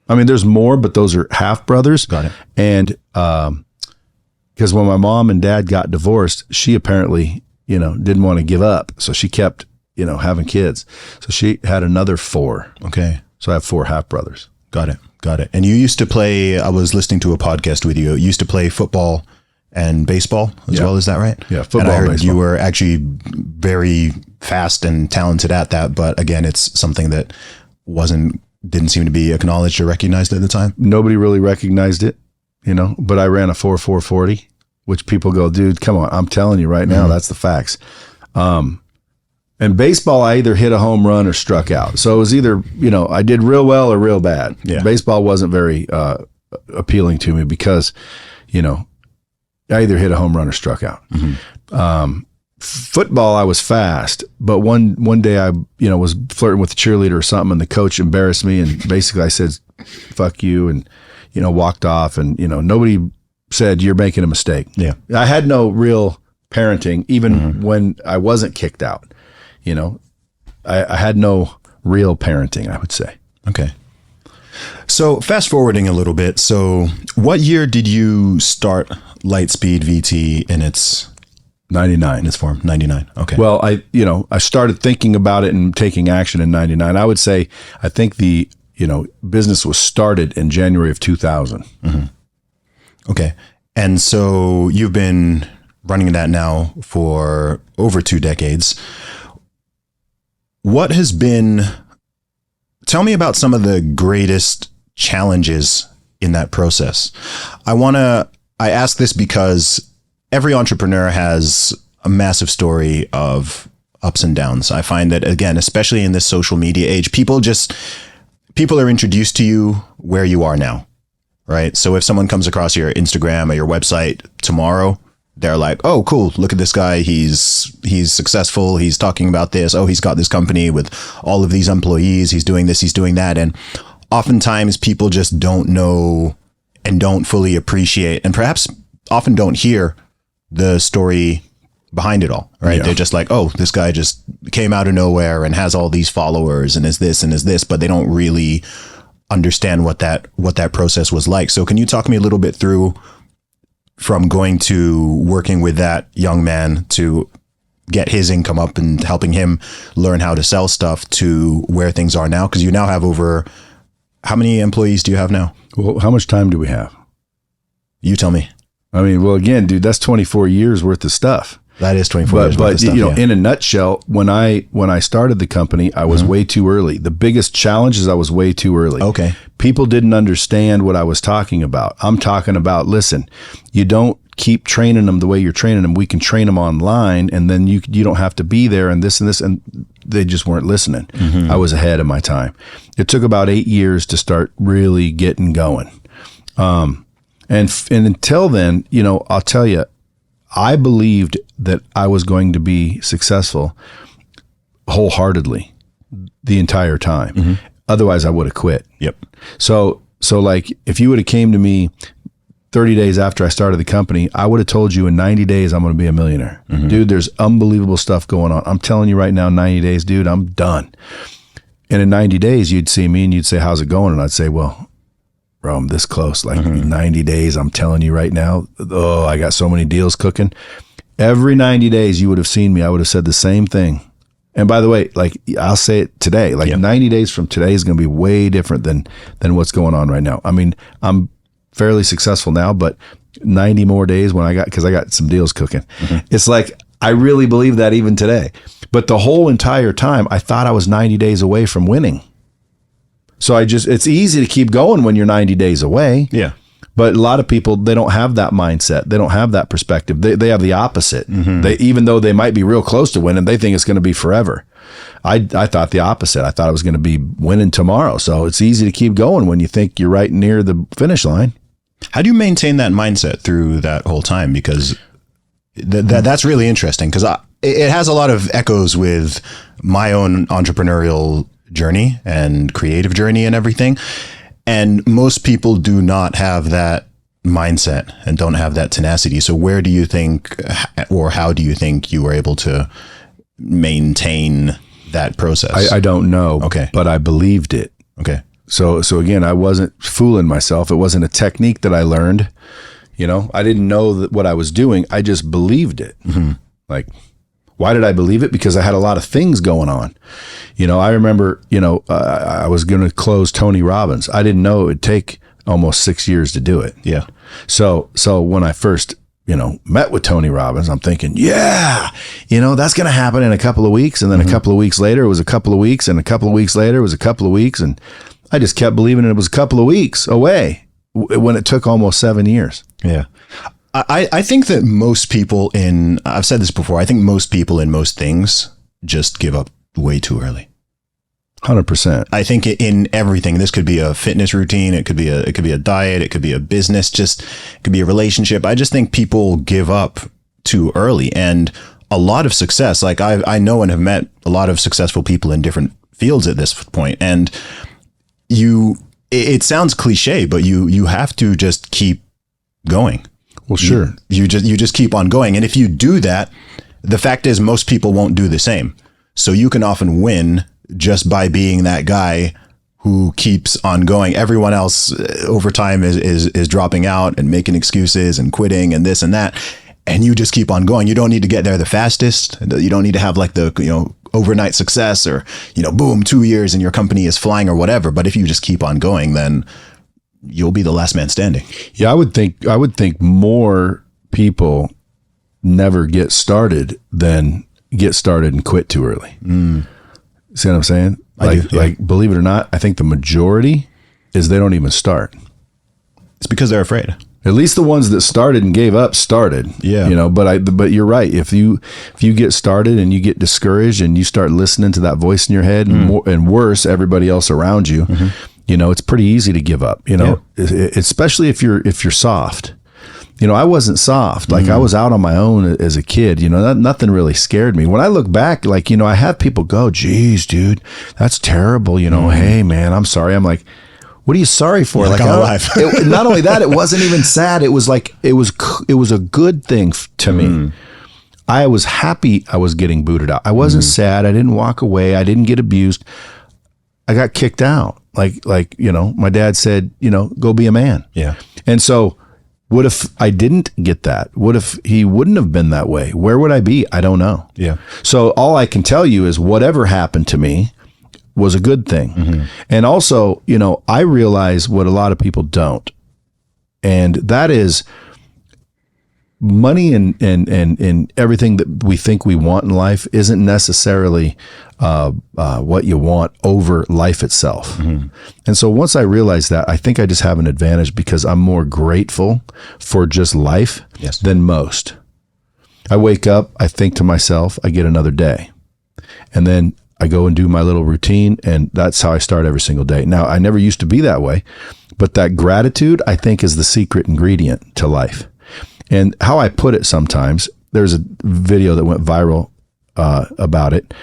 I mean, there's more, but those are half brothers. Got it. And because when my mom and dad got divorced, she apparently, didn't want to give up. So she kept, having kids. So she had another 4. Okay. So I have 4 half brothers. Got it. And you used to play, I was listening to a podcast with you. You used to play football and baseball as well. Is that right? Yeah. Football and I heard baseball. You were actually very fast and talented at that. But again, it's something that didn't seem to be acknowledged or recognized at the time. Nobody really recognized it, but I ran a 4.40, which people go, dude, come on. I'm telling you right now, that's the facts. And baseball, I either hit a home run or struck out. So it was either, I did real well or real bad. Yeah. Baseball wasn't very appealing to me because, I either hit a home run or struck out. Mm-hmm. Football, I was fast, but one day I, was flirting with a cheerleader or something, and the coach embarrassed me, and basically I said, fuck you, and, walked off, and, nobody said you're making a mistake. Yeah. I had no real parenting, even when I wasn't kicked out. I had no real parenting, I would say. Okay. So fast forwarding a little bit. So what year did you start LightSpeed VT in its 99 in its form? 99. Okay. Well, I started thinking about it and taking action in 99. I would say, I think the, business was started in January of 2000. Mm-hmm. Okay. And so you've been running that now for over 2 decades. Tell me about some of the greatest challenges in that process. I ask this because every entrepreneur has a massive story of ups and downs. I find that, again, especially in this social media age, people are introduced to you where you are now, right? So if someone comes across your Instagram or your website tomorrow, they're like, oh, cool. Look at this guy. He's successful. He's talking about this. Oh, he's got this company with all of these employees. He's doing this. He's doing that. And oftentimes people just don't know and don't fully appreciate, and perhaps often don't hear the story behind it all, right? Yeah. They're just like, oh, this guy just came out of nowhere and has all these followers and is this, but they don't really understand what that process was like. So can you talk me a little bit through from going to working with that young man to get his income up and helping him learn how to sell stuff to where things are now? Because you now have how many employees do you have now? Well, how much time do we have? You tell me. I mean, well, again, dude, that's 24 years worth of stuff. That is 24 years worth of stuff, in a nutshell, when I started the company, I was way too early. The biggest challenge is I was way too early. Okay. People didn't understand what I was talking about. I'm talking about, listen, you don't keep training them the way you're training them. We can train them online, and then you don't have to be there and this, and they just weren't listening. I was ahead of my time. It took about 8 years to start really getting going. And until then, I'll tell you, I believed that I was going to be successful wholeheartedly the entire time. Otherwise I would have quit. Yep. So like if you would have came to me 30 days after I started the company, I would have told you in 90 days, I'm going to be a millionaire. Dude, there's unbelievable stuff going on. I'm telling you right now, 90 days, dude, I'm done. And in 90 days, you'd see me and you'd say, how's it going? And I'd say, well, bro, I'm this close. Like 90 days, I'm telling you right now, I got so many deals cooking. Every 90 days you would have seen me, I would have said the same thing. And by the way, like I'll say it today, like 90 days from today is going to be way different than what's going on right now. I mean, I'm fairly successful now, but 90 more days because I got some deals cooking. It's like, I really believe that even today. But the whole entire time, I thought I was 90 days away from winning. So it's easy to keep going when you're 90 days away. Yeah. But a lot of people, they don't have that mindset. They don't have that perspective. They have the opposite. Even though they might be real close to winning, they think it's going to be forever. I thought the opposite. I thought I was going to be winning tomorrow. So it's easy to keep going when you think you're right near the finish line. How do you maintain that mindset through that whole time? Because that's really interesting, because it has a lot of echoes with my own entrepreneurial journey and creative journey and everything. And most people do not have that mindset and don't have that tenacity. So where do you think, or how do you think you were able to maintain that process? I don't know. Okay. But I believed it. Okay. So again, I wasn't fooling myself. It wasn't a technique that I learned. I didn't know what I was doing. I just believed it. Like, why did I believe it? Because I had a lot of things going on. I remember, I was going to close Tony Robbins. I didn't know it would take almost 6 years to do it. Yeah. So when I first, met with Tony Robbins, I'm thinking, that's going to happen in a couple of weeks. And then a couple of weeks later, it was a couple of weeks, and a couple of weeks later, it was a couple of weeks. And I just kept believing it was a couple of weeks away when it took almost 7 years. Yeah. I think that most people I've said this before, I think most people in most things just give up way too early. 100%. I think in everything, this could be a fitness routine. It could be a diet. It could be a business. It could be a relationship. I just think people give up too early, and a lot of success. Like I know and have met a lot of successful people in different fields at this point. And it sounds cliche, but you have to just keep going. Well, sure. You just keep on going. And if you do that, the fact is most people won't do the same. So you can often win just by being that guy who keeps on going. Everyone else over time is dropping out and making excuses and quitting and this and that. And you just keep on going. You don't need to get there the fastest. You don't need to have like the, overnight success or, boom, 2 years and your company is flying or whatever. But if you just keep on going, then you'll be the last man standing. Yeah, I would think more people never get started than get started and quit too early. See what I'm saying? Like, believe it or not, I think the majority is they don't even start. It's because they're afraid. At least the ones that started and gave up started. Yeah. But you're right. If you get started and you get discouraged and you start listening to that voice in your head and worse, everybody else around you, it's pretty easy to give up, especially if you're soft. I wasn't soft. Like I was out on my own as a kid, nothing really scared me. When I look back, I have people go, geez, dude, that's terrible. Hey man, I'm sorry. I'm like, what are you sorry for? Like I'm alive. Not only that, it wasn't even sad. It was like, it was a good thing to me. I was happy I was getting booted out. I wasn't sad. I didn't walk away. I didn't get abused. I got kicked out. Like, my dad said, go be a man. Yeah. And so what if I didn't get that? What if he wouldn't have been that way? Where would I be? I don't know. Yeah. So all I can tell you is whatever happened to me was a good thing. And also, I realize what a lot of people don't. And that is, money and everything that we think we want in life isn't necessarily what you want over life itself. And so once I realized that, I think I just have an advantage because I'm more grateful for just life than most. I wake up, I think to myself, I get another day. And then I go and do my little routine, and that's how I start every single day. Now, I never used to be that way, but that gratitude, I think, is the secret ingredient to life. And how I put it sometimes, there's a video that went viral about it.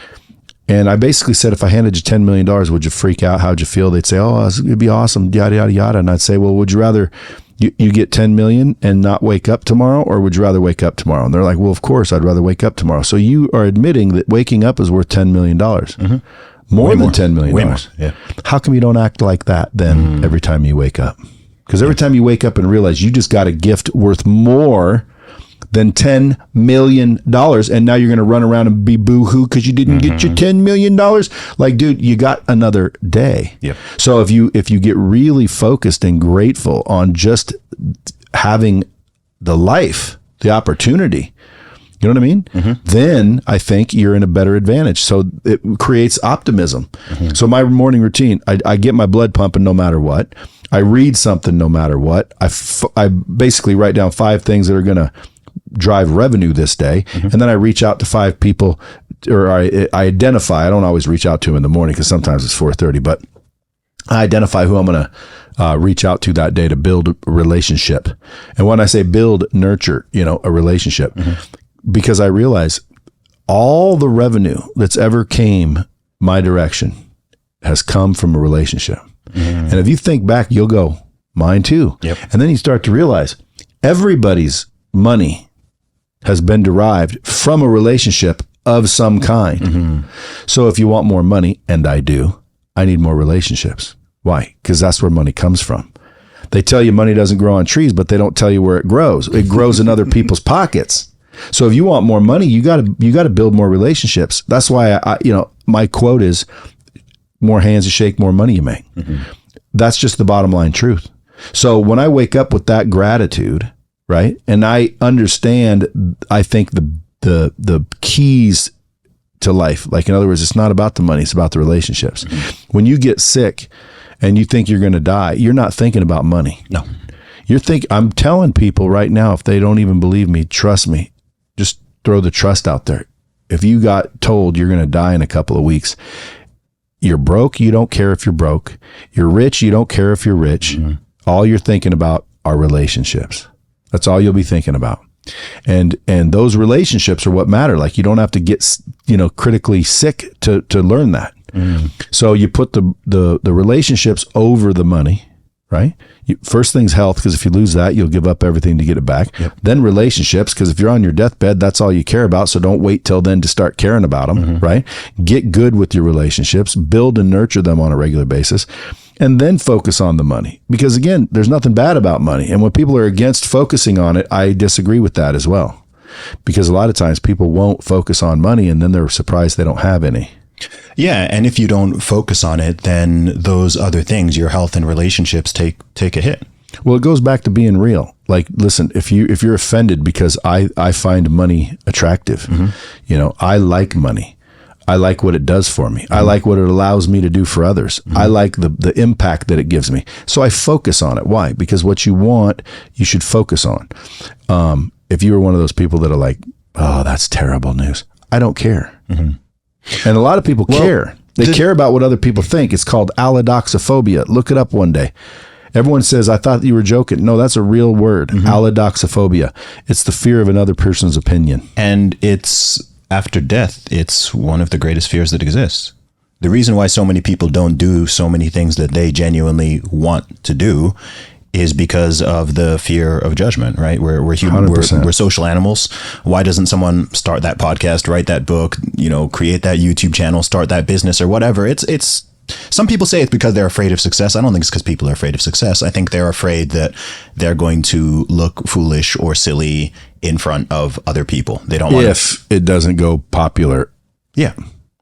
And I basically said, if I handed you $10 million, would you freak out? How'd you feel? They'd say, oh, it'd be awesome, yada, yada, yada. And I'd say, well, would you rather you get 10 million and not wake up tomorrow, or would you rather wake up tomorrow? And they're like, well, of course, I'd rather wake up tomorrow. So you are admitting that waking up is worth $10 million. More than $10 million. Way more. Yeah. How come you don't act like that then every time you wake up? Because every time you wake up and realize you just got a gift worth more than $10 million, and now you're going to run around and be boo-hoo because you didn't get your $10 million. Like, dude, you got another day. Yep. So if you get really focused and grateful on just having the life, the opportunity, you know what I mean? Then I think you're in a better advantage. So it creates optimism. So my morning routine, I get my blood pumping no matter what. I read something no matter what. I basically write down 5 things that are going to drive revenue this day. And then I reach out to 5 people, or I identify. I don't always reach out to them in the morning because sometimes it's 4:30, but I identify who I'm going to reach out to that day to build a relationship. And when I say build, nurture, a relationship, because I realize all the revenue that's ever came my direction has come from a relationship. And if you think back, you'll go, mine too. And then you start to realize everybody's money has been derived from a relationship of some kind. So if you want more money, and I do, I need more relationships. Why? Because that's where money comes from. They tell you money doesn't grow on trees, but they don't tell you where it grows. It grows in other people's pockets. So if you want more money, you got to build more relationships. That's why my quote is, more hands you shake, more money you make. That's just the bottom line truth. So when I wake up with that gratitude, right, and I understand, I think the keys to life, like in other words, it's not about the money, it's about the relationships. When you get sick and you think you're going to die, you're not thinking about money. No. I'm telling people right now, if they don't even believe me, trust me, just throw the trust out there. If you got told you're going to die in a couple of weeks, you're broke, you don't care if you're broke. You're rich, you don't care if you're rich. All you're thinking about are relationships. That's all you'll be thinking about. And those relationships are what matter. Like, you don't have to get, critically sick to learn that. So you put the relationships over the money, right? First thing's health, because if you lose that, you'll give up everything to get it back. Then relationships, because if you're on your deathbed, that's all you care about. So don't wait till then to start caring about them, right? Get good with your relationships, build and nurture them on a regular basis, and then focus on the money. Because again, there's nothing bad about money. And when people are against focusing on it, I disagree with that as well. Because a lot of times people won't focus on money, and then they're surprised they don't have any. Yeah, and if you don't focus on it, then those other things, your health and relationships, take a hit. Well, it goes back to being real. Like, listen, if you're offended because I find money attractive, I like money. I like what it does for me. I like what it allows me to do for others. I like the impact that it gives me. So I focus on it. Why? Because what you want, you should focus on. If you were one of those people that are like, oh, that's terrible news, I don't care. And a lot of people care. They care about what other people think. It's called allodoxophobia. Look it up one day. Everyone says, I thought you were joking. No, that's a real word. Allodoxophobia. It's the fear of another person's opinion. And it's, after death, it's one of the greatest fears that exists. The reason why so many people don't do so many things that they genuinely want to do is because of the fear of judgment, right? We're human, we're social animals. Why doesn't someone start that podcast, write that book, create that YouTube channel, start that business or whatever? It's some people say it's because they're afraid of success. I don't think it's because people are afraid of success. I think they're afraid that they're going to look foolish or silly in front of other people. They don't want if it doesn't go popular. Yeah.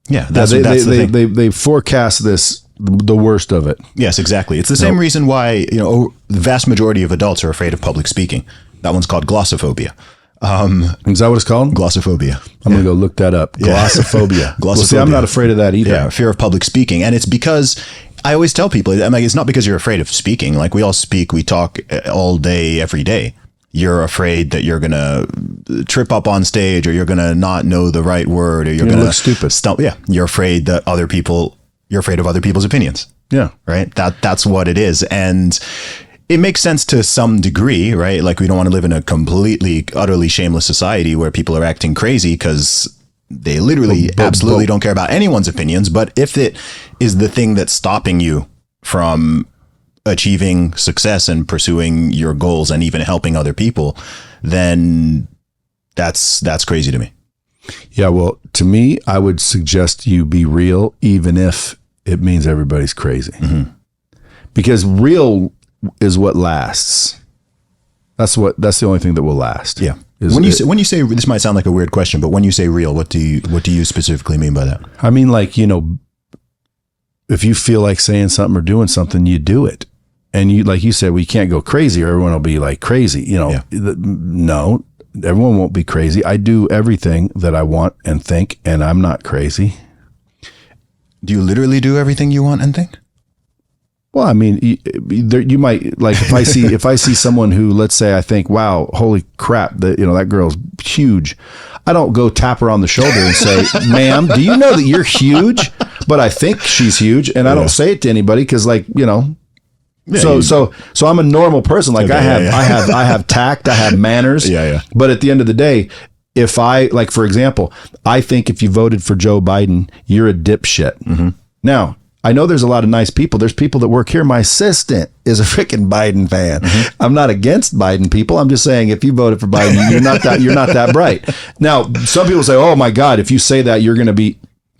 That's the thing. They forecast this, the worst of it. Yes, exactly. It's the same reason why, the vast majority of adults are afraid of public speaking. That one's called glossophobia. Is that what it's called? Glossophobia. I'm going to go look that up. Glossophobia. Well, see, I'm not afraid of that either. Yeah, fear of public speaking. And it's because I always tell people, I'm like, it's not because you're afraid of speaking. Like, we all speak, we talk all day, every day. You're afraid that you're going to trip up on stage, or you're going to not know the right word, or you're going to look stupid. Yeah. You're afraid that you're afraid of other people's opinions. Yeah. Right. That's what it is. And it makes sense to some degree, right? Like, we don't want to live in a completely, utterly shameless society where people are acting crazy because they literally absolutely don't care about anyone's opinions. But if it is the thing that's stopping you from achieving success and pursuing your goals and even helping other people, then that's crazy to me. Yeah. Well, to me, I would suggest you be real, even if it means everybody's crazy, because real is what lasts. That's the only thing that will last. Yeah. When you say this might sound like a weird question, but when you say real, what do you specifically mean by that? I mean, like, if you feel like saying something or doing something, you do it. And you, like you said, we can't go crazy or everyone will be like crazy. No, everyone won't be crazy. I do everything that I want and think, and I'm not crazy. Do you literally do everything you want and think? Well, I mean, you might, like, if I see someone who, let's say, I think, wow, holy crap, that girl's huge. I don't go tap her on the shoulder and say, ma'am, do you know that you're huge? But I think she's huge, and I don't say it to anybody because, like, so I'm a normal person. Like, I have tact, I have manners. Yeah. But at the end of the day, if I, like, for example, I think if you voted for Joe Biden, you're a dipshit. Mm-hmm. Now, I know there's a lot of nice people. There's people that work here. My assistant is a freaking Biden fan. Mm-hmm. I'm not against Biden people. I'm just saying, if you voted for Biden, you're not that bright. Now, some people say, oh my God, if you say that, you're going to be,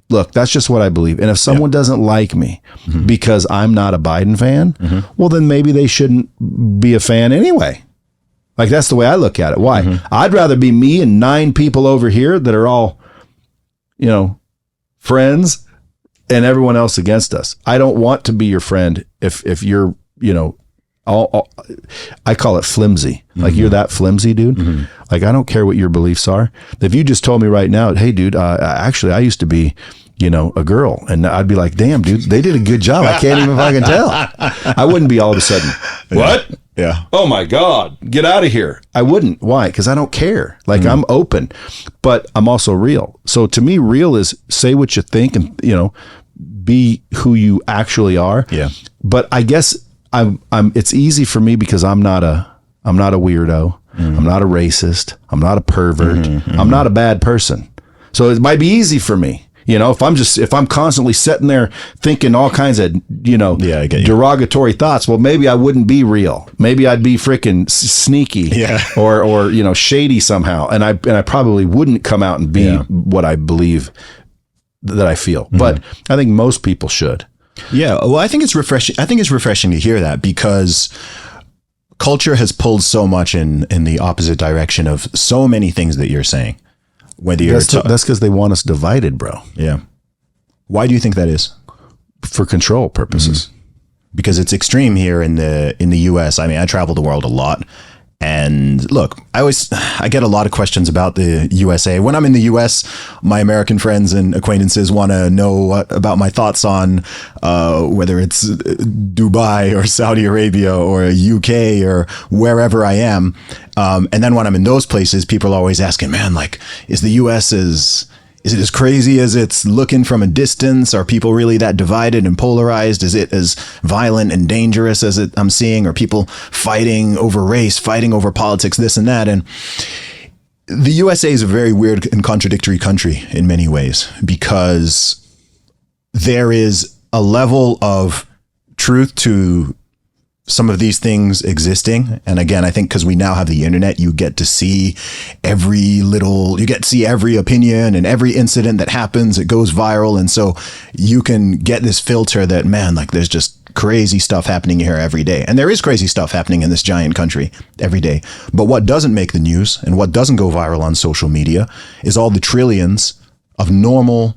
look, that's just what I believe. And if someone doesn't like me because I'm not a Biden fan, well, then maybe they shouldn't be a fan anyway. Like, that's the way I look at it. Why? I'd rather be me and 9 people over here that are all, friends, and everyone else against us. I don't want to be your friend if you're, I call it flimsy. Like, you're that flimsy, dude. Like, I don't care what your beliefs are. If you just told me right now, hey, dude, actually, I used to be, a girl, and I'd be like, damn, dude, they did a good job. I can't even fucking tell. I wouldn't be all of a sudden, what? Yeah. Oh my God, get out of here. I wouldn't. Why? Because I don't care. Like, I'm open, but I'm also real. So to me, real is say what you think and, be who you actually are. Yeah. But I guess it's easy for me because I'm not a weirdo. I'm not a racist. I'm not a pervert. I'm not a bad person. So it might be easy for me. If I'm constantly sitting there thinking all kinds of, derogatory thoughts, well, maybe I wouldn't be real. Maybe I'd be freaking sneaky or shady somehow. And I probably wouldn't come out and be what I believe that I feel. But I think most people should. Yeah. Well, I think it's refreshing. To hear that, because culture has pulled so much in the opposite direction of so many things that you're saying. Whether you're that's because they want us divided, bro. Yeah. Why do you think that is? For control purposes. Because it's extreme here in the US. I mean, I travel the world a lot. And look, I get a lot of questions about the USA. When I'm in the US, my American friends and acquaintances want to know about my thoughts on whether it's Dubai or Saudi Arabia or UK or wherever I am. And then when I'm in those places, people are always asking, man, like, is the US is it as crazy as it's looking from a distance? Are people really that divided and polarized? Is it as violent and dangerous as I'm seeing? Are people fighting over race, fighting over politics, this and that? And the USA is a very weird and contradictory country in many ways, because there is a level of truth to some of these things existing. And again, I think because we now have the internet, you get to see every opinion and every incident that happens. It goes viral. And so you can get this filter that, man, like, there's just crazy stuff happening here every day. And there is crazy stuff happening in this giant country every day. But what doesn't make the news and what doesn't go viral on social media is all the trillions of normal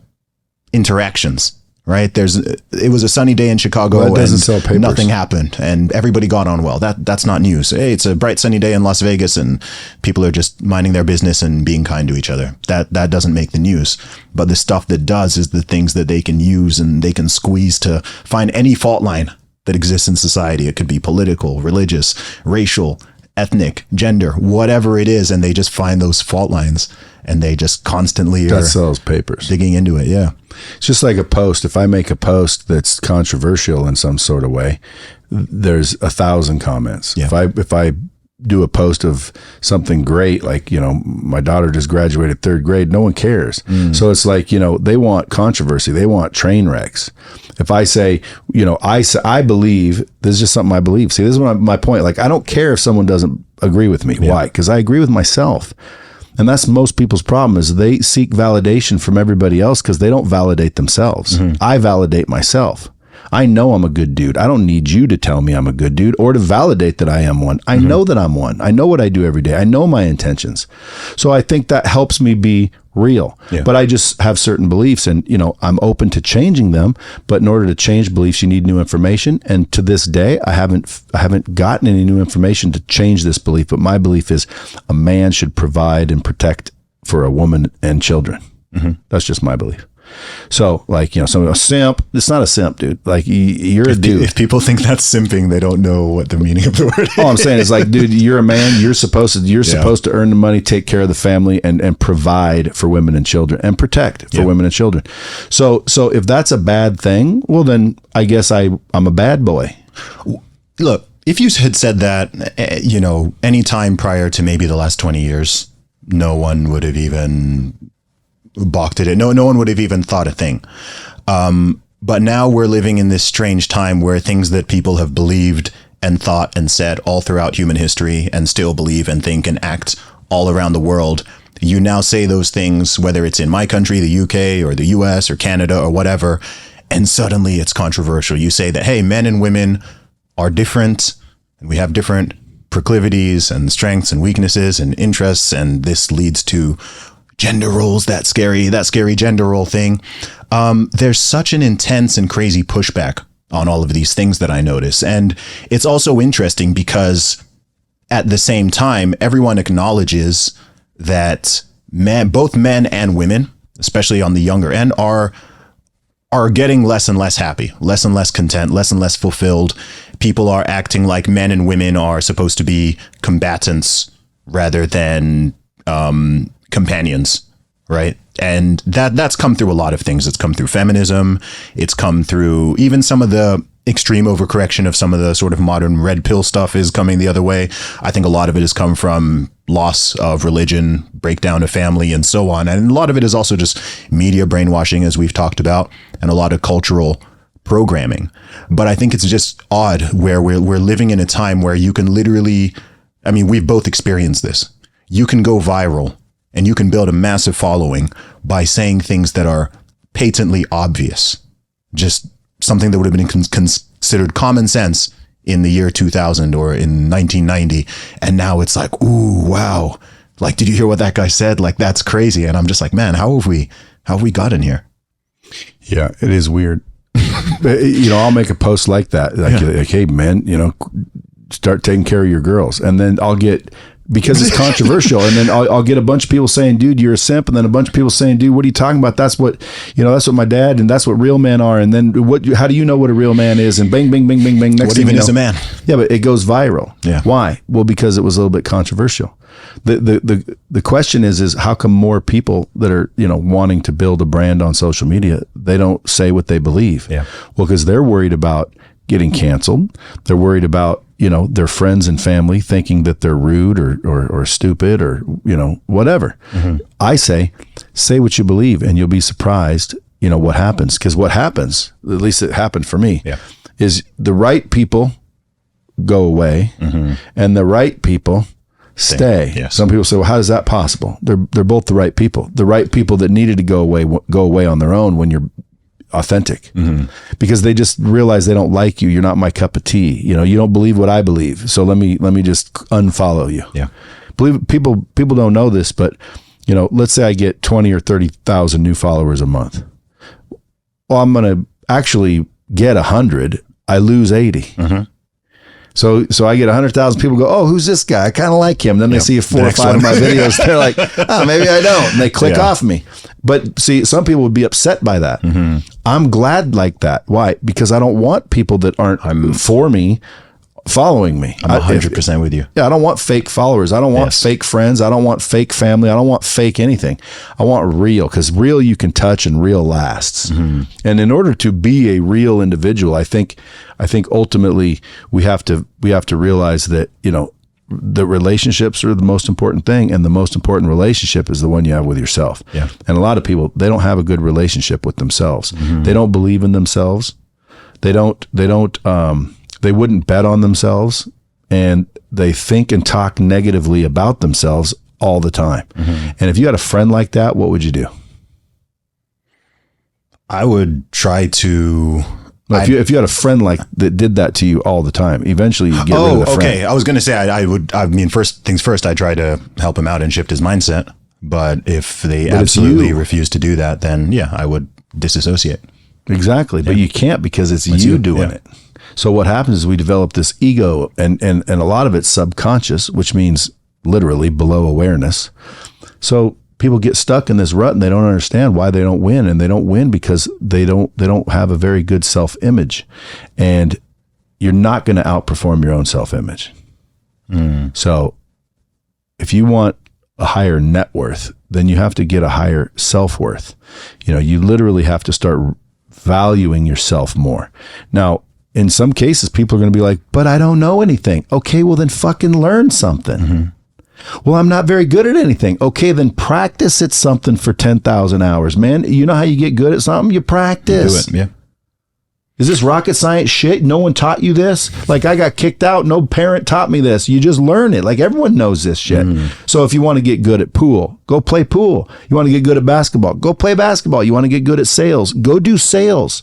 interactions right? It was a sunny day in Chicago, Well, it doesn't and sell papers. nothing happened, and everybody got on well. That's not news. Hey, it's a bright sunny day in Las Vegas, and people are just minding their business and being kind to each other. That doesn't make the news. But the stuff that does is the things that they can use and they can squeeze to find any fault line that exists in society. It could be political, religious, racial, ethnic, gender, whatever it is, and they just find those fault lines, and they just constantly That sells papers. digging into it. Yeah. It's just like a post. If I make a post that's controversial in some sort of way, there's 1,000 comments. Yeah. If I do a post of something great, like, my daughter just graduated 3rd grade, no one cares. So it's like, they want controversy. They want train wrecks. If I say, I believe, this is just something I believe. See, this is my point. Like, I don't care if someone doesn't agree with me. Yeah. Why? Because I agree with myself. And that's most people's problem, is they seek validation from everybody else because they don't validate themselves. I validate myself. I know I'm a good dude. I don't need you to tell me I'm a good dude or to validate that I am one. I know that I'm one. I know what I do every day. I know my intentions. So I think that helps me be real. Yeah. But I just have certain beliefs, and I'm open to changing them. But in order to change beliefs, you need new information. And to this day, I haven't gotten any new information to change this belief. But my belief is a man should provide and protect for a woman and children. That's just my belief. So, like, someone goes, simp. It's not a simp, dude. Like, you're a dude. If people think that's simping, they don't know what the meaning of the word is. All I'm saying is, like, dude, you're a man. You're supposed to earn the money, take care of the family, and provide for women and children, and protect for women and children. So if that's a bad thing, well, then I guess I'm a bad boy. Look, if you had said that, any time prior to maybe the last 20 years, no one would have even balked at it. No one would have even thought a thing. But now we're living in this strange time where things that people have believed and thought and said all throughout human history and still believe and think and act all around the world. You now say those things, whether it's in my country, the UK or the US or Canada or whatever, and suddenly it's controversial. You say that, hey, men and women are different and we have different proclivities and strengths and weaknesses and interests, and this leads to gender roles, that scary gender role thing. There's such an intense and crazy pushback on all of these things that I notice. And it's also interesting because at the same time, everyone acknowledges that both men and women, especially on the younger end, are getting less and less happy, less and less content, less and less fulfilled. People are acting like men and women are supposed to be combatants rather than companions, right? And that's come through a lot of things. It's come through feminism. It's come through even some of the extreme overcorrection of some of the sort of modern red pill stuff is coming the other way. I think a lot of it has come from loss of religion, breakdown of family, and so on. And a lot of it is also just media brainwashing, as we've talked about, and a lot of cultural programming. But I think it's just odd where we're living in a time where you can literally, I mean, we've both experienced this. You can go viral and you can build a massive following by saying things that are patently obvious. Just something that would have been considered common sense in the year 2000 or in 1990. And now it's like, ooh, wow. Like, did you hear what that guy said? Like, that's crazy. And I'm just like, man, how have we gotten here? Yeah, it is weird. I'll make a post like that. Like, hey, man, start taking care of your girls. And then I'll get, because it's controversial, and then I'll get a bunch of people saying, dude, you're a simp. And then a bunch of people saying, dude, what are you talking about? That's what my dad, and that's what real men are. And then how do you know what a real man is? And bang, bang, bang, bang, bang. Next what thing even you know, is a man? Yeah, but it goes viral. Yeah. Why? Well, because it was a little bit controversial. The question is how come more people that are, wanting to build a brand on social media, they don't say what they believe? Yeah. Well, because they're worried about getting canceled. They're worried about, their friends and family thinking that they're rude or stupid or, whatever. Mm-hmm. I say what you believe, and you'll be surprised, what happens. Because what happens, at least it happened for me, is the right people go away, and the right people stay. Yes. Some people say, well, how is that possible? They're both the right people. The right people that needed to go away on their own when you're authentic, because they just realize they don't like you. You're not my cup of tea. You don't believe what I believe. So let me just unfollow you. Yeah. People don't know this, but let's say I get 20 or 30,000 new followers a month. Well, I'm going to actually get 100, I lose 80. Mm-hmm. So I get 100,000 people go, oh, who's this guy? I kind of like him. Then they see 4 or 5 of my videos. They're like, oh, maybe I don't. And they click off me. But see, some people would be upset by that. Mm-hmm. I'm glad like that. Why? Because I don't want people that aren't for me following me. I'm 100% with you. Yeah, I don't want fake followers. I don't want fake friends. I don't want fake family. I don't want fake anything. I want real, because real you can touch and real lasts. Mm-hmm. And in order to be a real individual, I think ultimately we have to realize that, the relationships are the most important thing, and the most important relationship is the one you have with yourself. Yeah. And a lot of people, they don't have a good relationship with themselves. Mm-hmm. They don't believe in themselves. They wouldn't bet on themselves, and they think and talk negatively about themselves all the time. Mm-hmm. And if you had a friend like that, what would you do? I would try to... If you had a friend like that did that to you all the time, eventually you get rid of the friend. Okay. I was going to say first things first, I try to help him out and shift his mindset. But if they absolutely refuse to do that, then I would disassociate. Exactly. Yeah. But you can't, because it's you doing it. So what happens is we develop this ego, and a lot of it's subconscious, which means literally below awareness. So people get stuck in this rut, and they don't understand why they don't win. And they don't win because they don't have a very good self-image, and you're not going to outperform your own self-image. Mm. So if you want a higher net worth, then you have to get a higher self-worth. You literally have to start valuing yourself more. Now, in some cases, people are going to be like, but I don't know anything. Okay, well then fucking learn something. Mm-hmm. Well, I'm not very good at anything. Okay, then practice at something for 10,000 hours, man. You know how you get good at something? You practice. You do it, yeah. Is this rocket science shit? No one taught you this? Like, I got kicked out. No parent taught me this. You just learn it. Like, everyone knows this shit. So if you want to get good at pool, go play pool. You want to get good at basketball, go play basketball. You want to get good at sales, go do sales.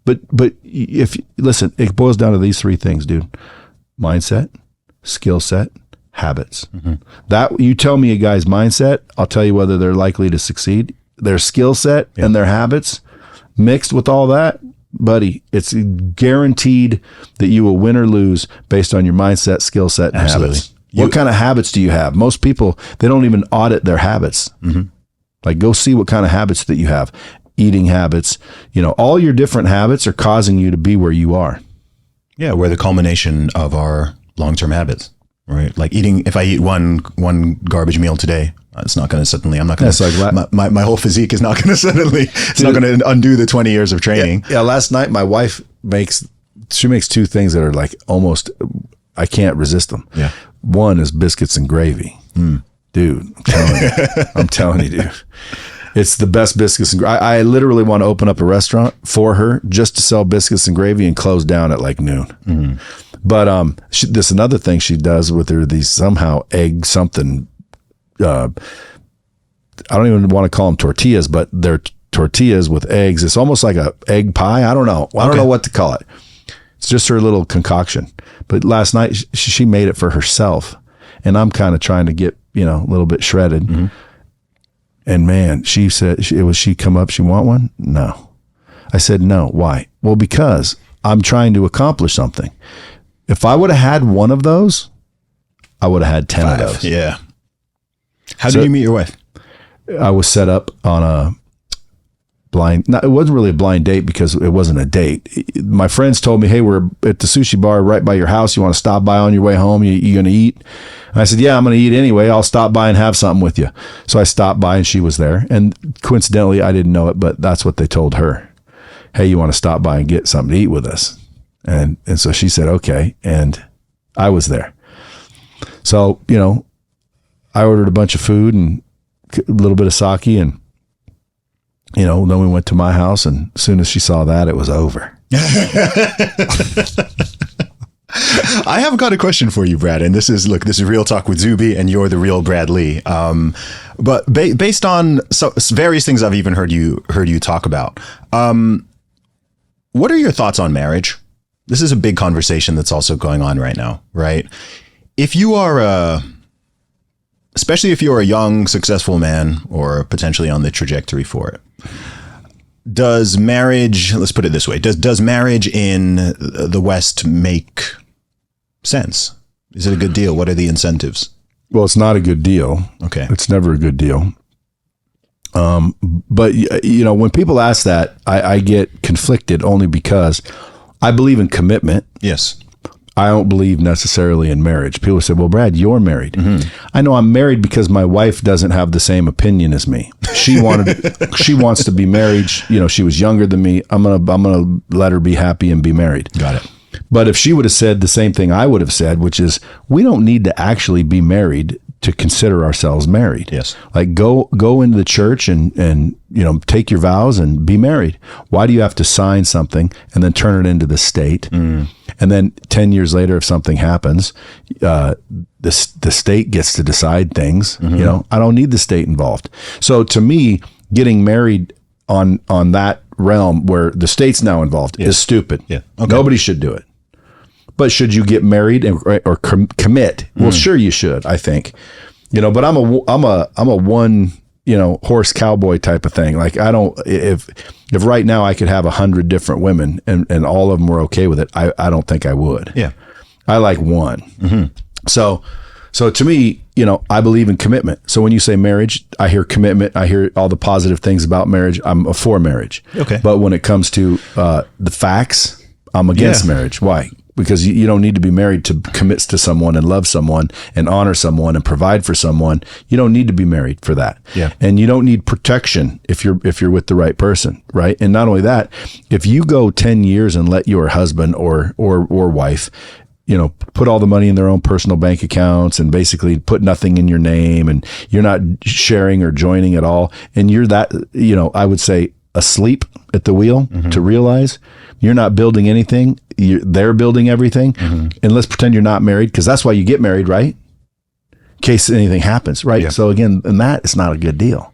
But if listen, it boils down to these 3 things, dude: mindset, skill set, habits. Mm-hmm. That you tell me a guy's mindset, I'll tell you whether they're likely to succeed. Their skill set and their habits mixed with all that, buddy, it's guaranteed that you will win or lose based on your mindset, skill set, and habits. What kind of habits do you have? Most people, they don't even audit their habits. Mm-hmm. Like, go see what kind of habits that you have. Eating habits, all your different habits are causing you to be where you are. Yeah, we're the culmination of our long-term habits, right? Like eating, if I eat one garbage meal today, it's not going to suddenly, I'm not going to, my whole physique is not going to suddenly, it's not going to undo the 20 years of training. Yeah, last night my wife makes 2 things that are like almost, I can't resist them. Yeah. One is biscuits and gravy. Dude, I'm telling you, dude. It's the best biscuits and gravy. I literally want to open up a restaurant for her just to sell biscuits and gravy and close down at like noon. Mm-hmm. But this another thing she does with her, these somehow egg something. I don't even want to call them tortillas, but they're tortillas with eggs. It's almost like a egg pie. I don't know. I don't know what to call it. It's just her little concoction. But last night she made it for herself, and I'm kind of trying to get a little bit shredded. Mm-hmm. And man, she said, she come up, she want one? No. I said, no. Why? Well, because I'm trying to accomplish something. If I would have had one of those, I would have had 10 of those. Yeah. How did you meet your wife? I was set up on a blind, it wasn't really a blind date because it wasn't a date. My friends told me, hey, we're at the sushi bar right by your house. You want to stop by on your way home? You going to eat? And I said, yeah, I'm going to eat anyway. I'll stop by and have something with you. So I stopped by and she was there. And coincidentally, I didn't know it, but that's what they told her. Hey, you want to stop by and get something to eat with us? And so she said, okay. And I was there. So, I ordered a bunch of food and a little bit of sake, and then we went to my house, and as soon as she saw that, it was over. I have got a question for you, Brad, and this is Real Talk with Zuby, and you're the real Brad Lee. But based on various things I've even heard you talk about, what are your thoughts on marriage? This is a big conversation that's also going on right now, right? If you are especially if you're a young, successful man or potentially on the trajectory for it, does marriage, let's put it this way, does marriage in the West make sense? Is it a good deal? What are the incentives? Well, it's not a good deal. Okay. It's never a good deal. But you know, when people ask that, I get conflicted only because I believe in commitment. Yes. I don't believe necessarily in marriage. People say, well, Brad, you're married. Mm-hmm. I know I'm married because my wife doesn't have the same opinion as me. She wants to be married. You know, she was younger than me. I'm going to let her be happy and be married. Got it. But if she would have said the same thing I would have said, which is we don't need to actually be married to consider ourselves married. Yes. Like go into the church and you know, take your vows and be married. Why do you have to sign something and then turn it into the state? Mm. And then 10 years later, if something happens, the state gets to decide things. Mm-hmm. You know, I don't need the state involved. So to me, getting married on that realm where the state's now involved is stupid. Yeah. Okay. Nobody should do it. But should you get married or commit? Well, sure you should, I think. You know, but I'm a one, you know, horse cowboy type of thing. Like I don't, if right now I could have 100 different women and all of them were okay with it, I don't think I would. Yeah. I like one. Mm-hmm. So to me, you know, I believe in commitment. So when you say marriage, I hear commitment. I hear all the positive things about marriage. I'm for marriage. Okay. But when it comes to the facts, I'm against marriage. Why? Because you don't need to be married to commit to someone and love someone and honor someone and provide for someone. You don't need to be married for that. Yeah. And you don't need protection if you're with the right person, right? And not only that, if you go 10 years and let your husband or wife, you know, put all the money in their own personal bank accounts and basically put nothing in your name and you're not sharing or joining at all, and you're that, you know, I would say asleep at the wheel to realize you're not building anything. They're building everything. Mm-hmm. And let's pretend you're not married, because that's why you get married, right? In case anything happens, right? Yeah. So again, and that is not a good deal.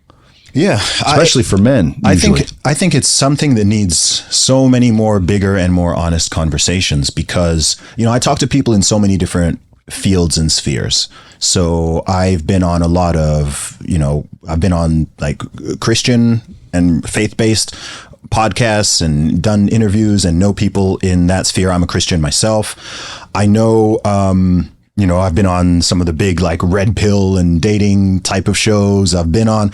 Yeah. Especially for men. Usually. I think it's something that needs so many more bigger and more honest conversations, because, you know, I talk to people in so many different fields and spheres. So I've been on a lot of, you know, I've been on like Christian and faith-based podcasts and done interviews and know people in that sphere. I'm a Christian myself. I know, you know, I've been on some of the big like red pill and dating type of shows I've been on.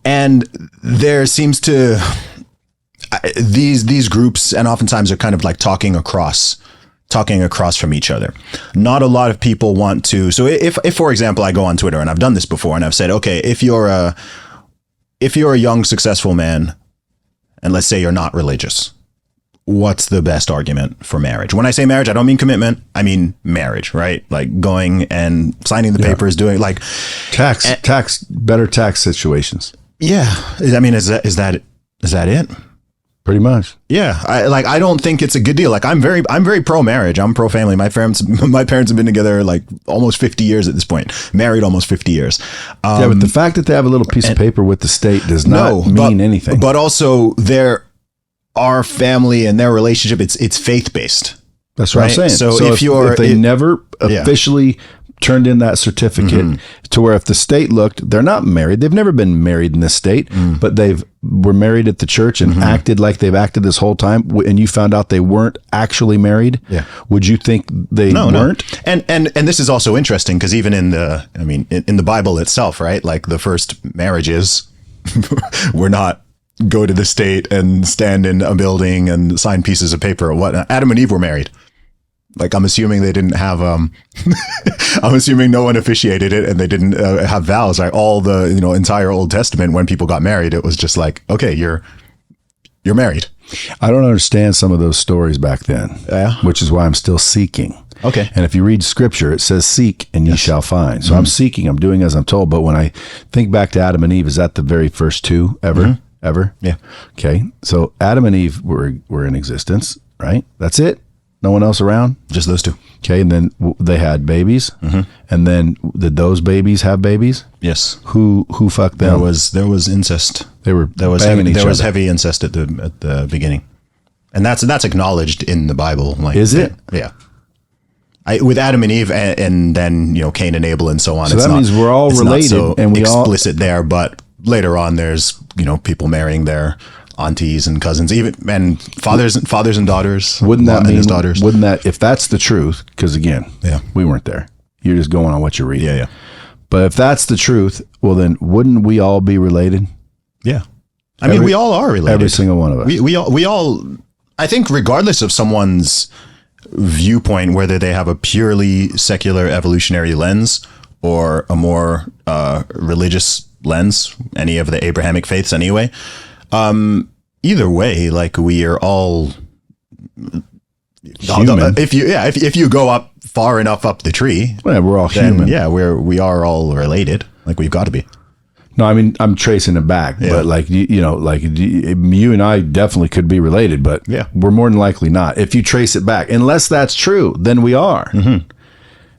And there seems to, these groups, and oftentimes are kind of like talking across from each other. Not a lot of people want to. So if for example, I go on Twitter, and I've done this before, and I've said, okay, if you're a young, successful man, and let's say you're not religious, what's the best argument for marriage? When I say marriage, I don't mean commitment. I mean marriage, right? Like going and signing the papers, doing like better tax situations. Yeah. I mean, is that it? Pretty much. Yeah. I don't think it's a good deal. Like I'm very pro marriage. I'm pro family. My parents have been together like almost 50 years at this point, married almost 50 years. Yeah. But the fact that they have a little piece of paper with the state does not mean anything. But also our family and their relationship, it's faith-based. That's what I'm saying. So if they never officially turned in that certificate to where if the state looked, they're not married. They've never been married in this state, but were married at the church and acted like they've acted this whole time, and you found out they weren't actually married. Yeah. Would you think they weren't? No. And this is also interesting, because even in the Bible itself, right? Like the first marriages were not go to the state and stand in a building and sign pieces of paper or whatnot. Adam and Eve were married. Like, I'm assuming they didn't have, I'm assuming no one officiated it, and they didn't have vows. Right? All the, entire Old Testament, when people got married, it was just like, okay, you're married. I don't understand some of those stories back then, which is why I'm still seeking. Okay. And if you read scripture, it says seek and ye shall find. So I'm seeking, I'm doing as I'm told. But when I think back to Adam and Eve, is that the very first two ever? Ever? Yeah. Okay. So Adam and Eve were in existence, right? That's it. No one else around? Just those two. Okay, and then they had babies, and then did those babies have babies? Yes. Who fucked them? There was incest. There was heavy incest at the beginning, and that's acknowledged in the Bible. Like, is it? Yeah. With Adam and Eve, and then Cain and Abel and so on. So that means we're all related, and we explicit there, but later on, there's people marrying their aunties and cousins, and fathers and daughters. Wouldn't that mean, his daughters? wouldn't that, if that's the truth, because again, we weren't there. You're just going on what you're reading. Yeah. But if that's the truth, well then wouldn't we all be related? Yeah. I mean, we all are related. Every single one of us. We all, I think regardless of someone's viewpoint, whether they have a purely secular evolutionary lens or a more religious lens, any of the Abrahamic faiths anyway, either way, like we are all human. If you go up far enough up the tree, we're all then, human. Yeah, we are all related. Like we've got to be. No, I mean, I'm tracing it back, but like, you and I definitely could be related, but we're more than likely not. If you trace it back, unless that's true, then we are. Mm-hmm.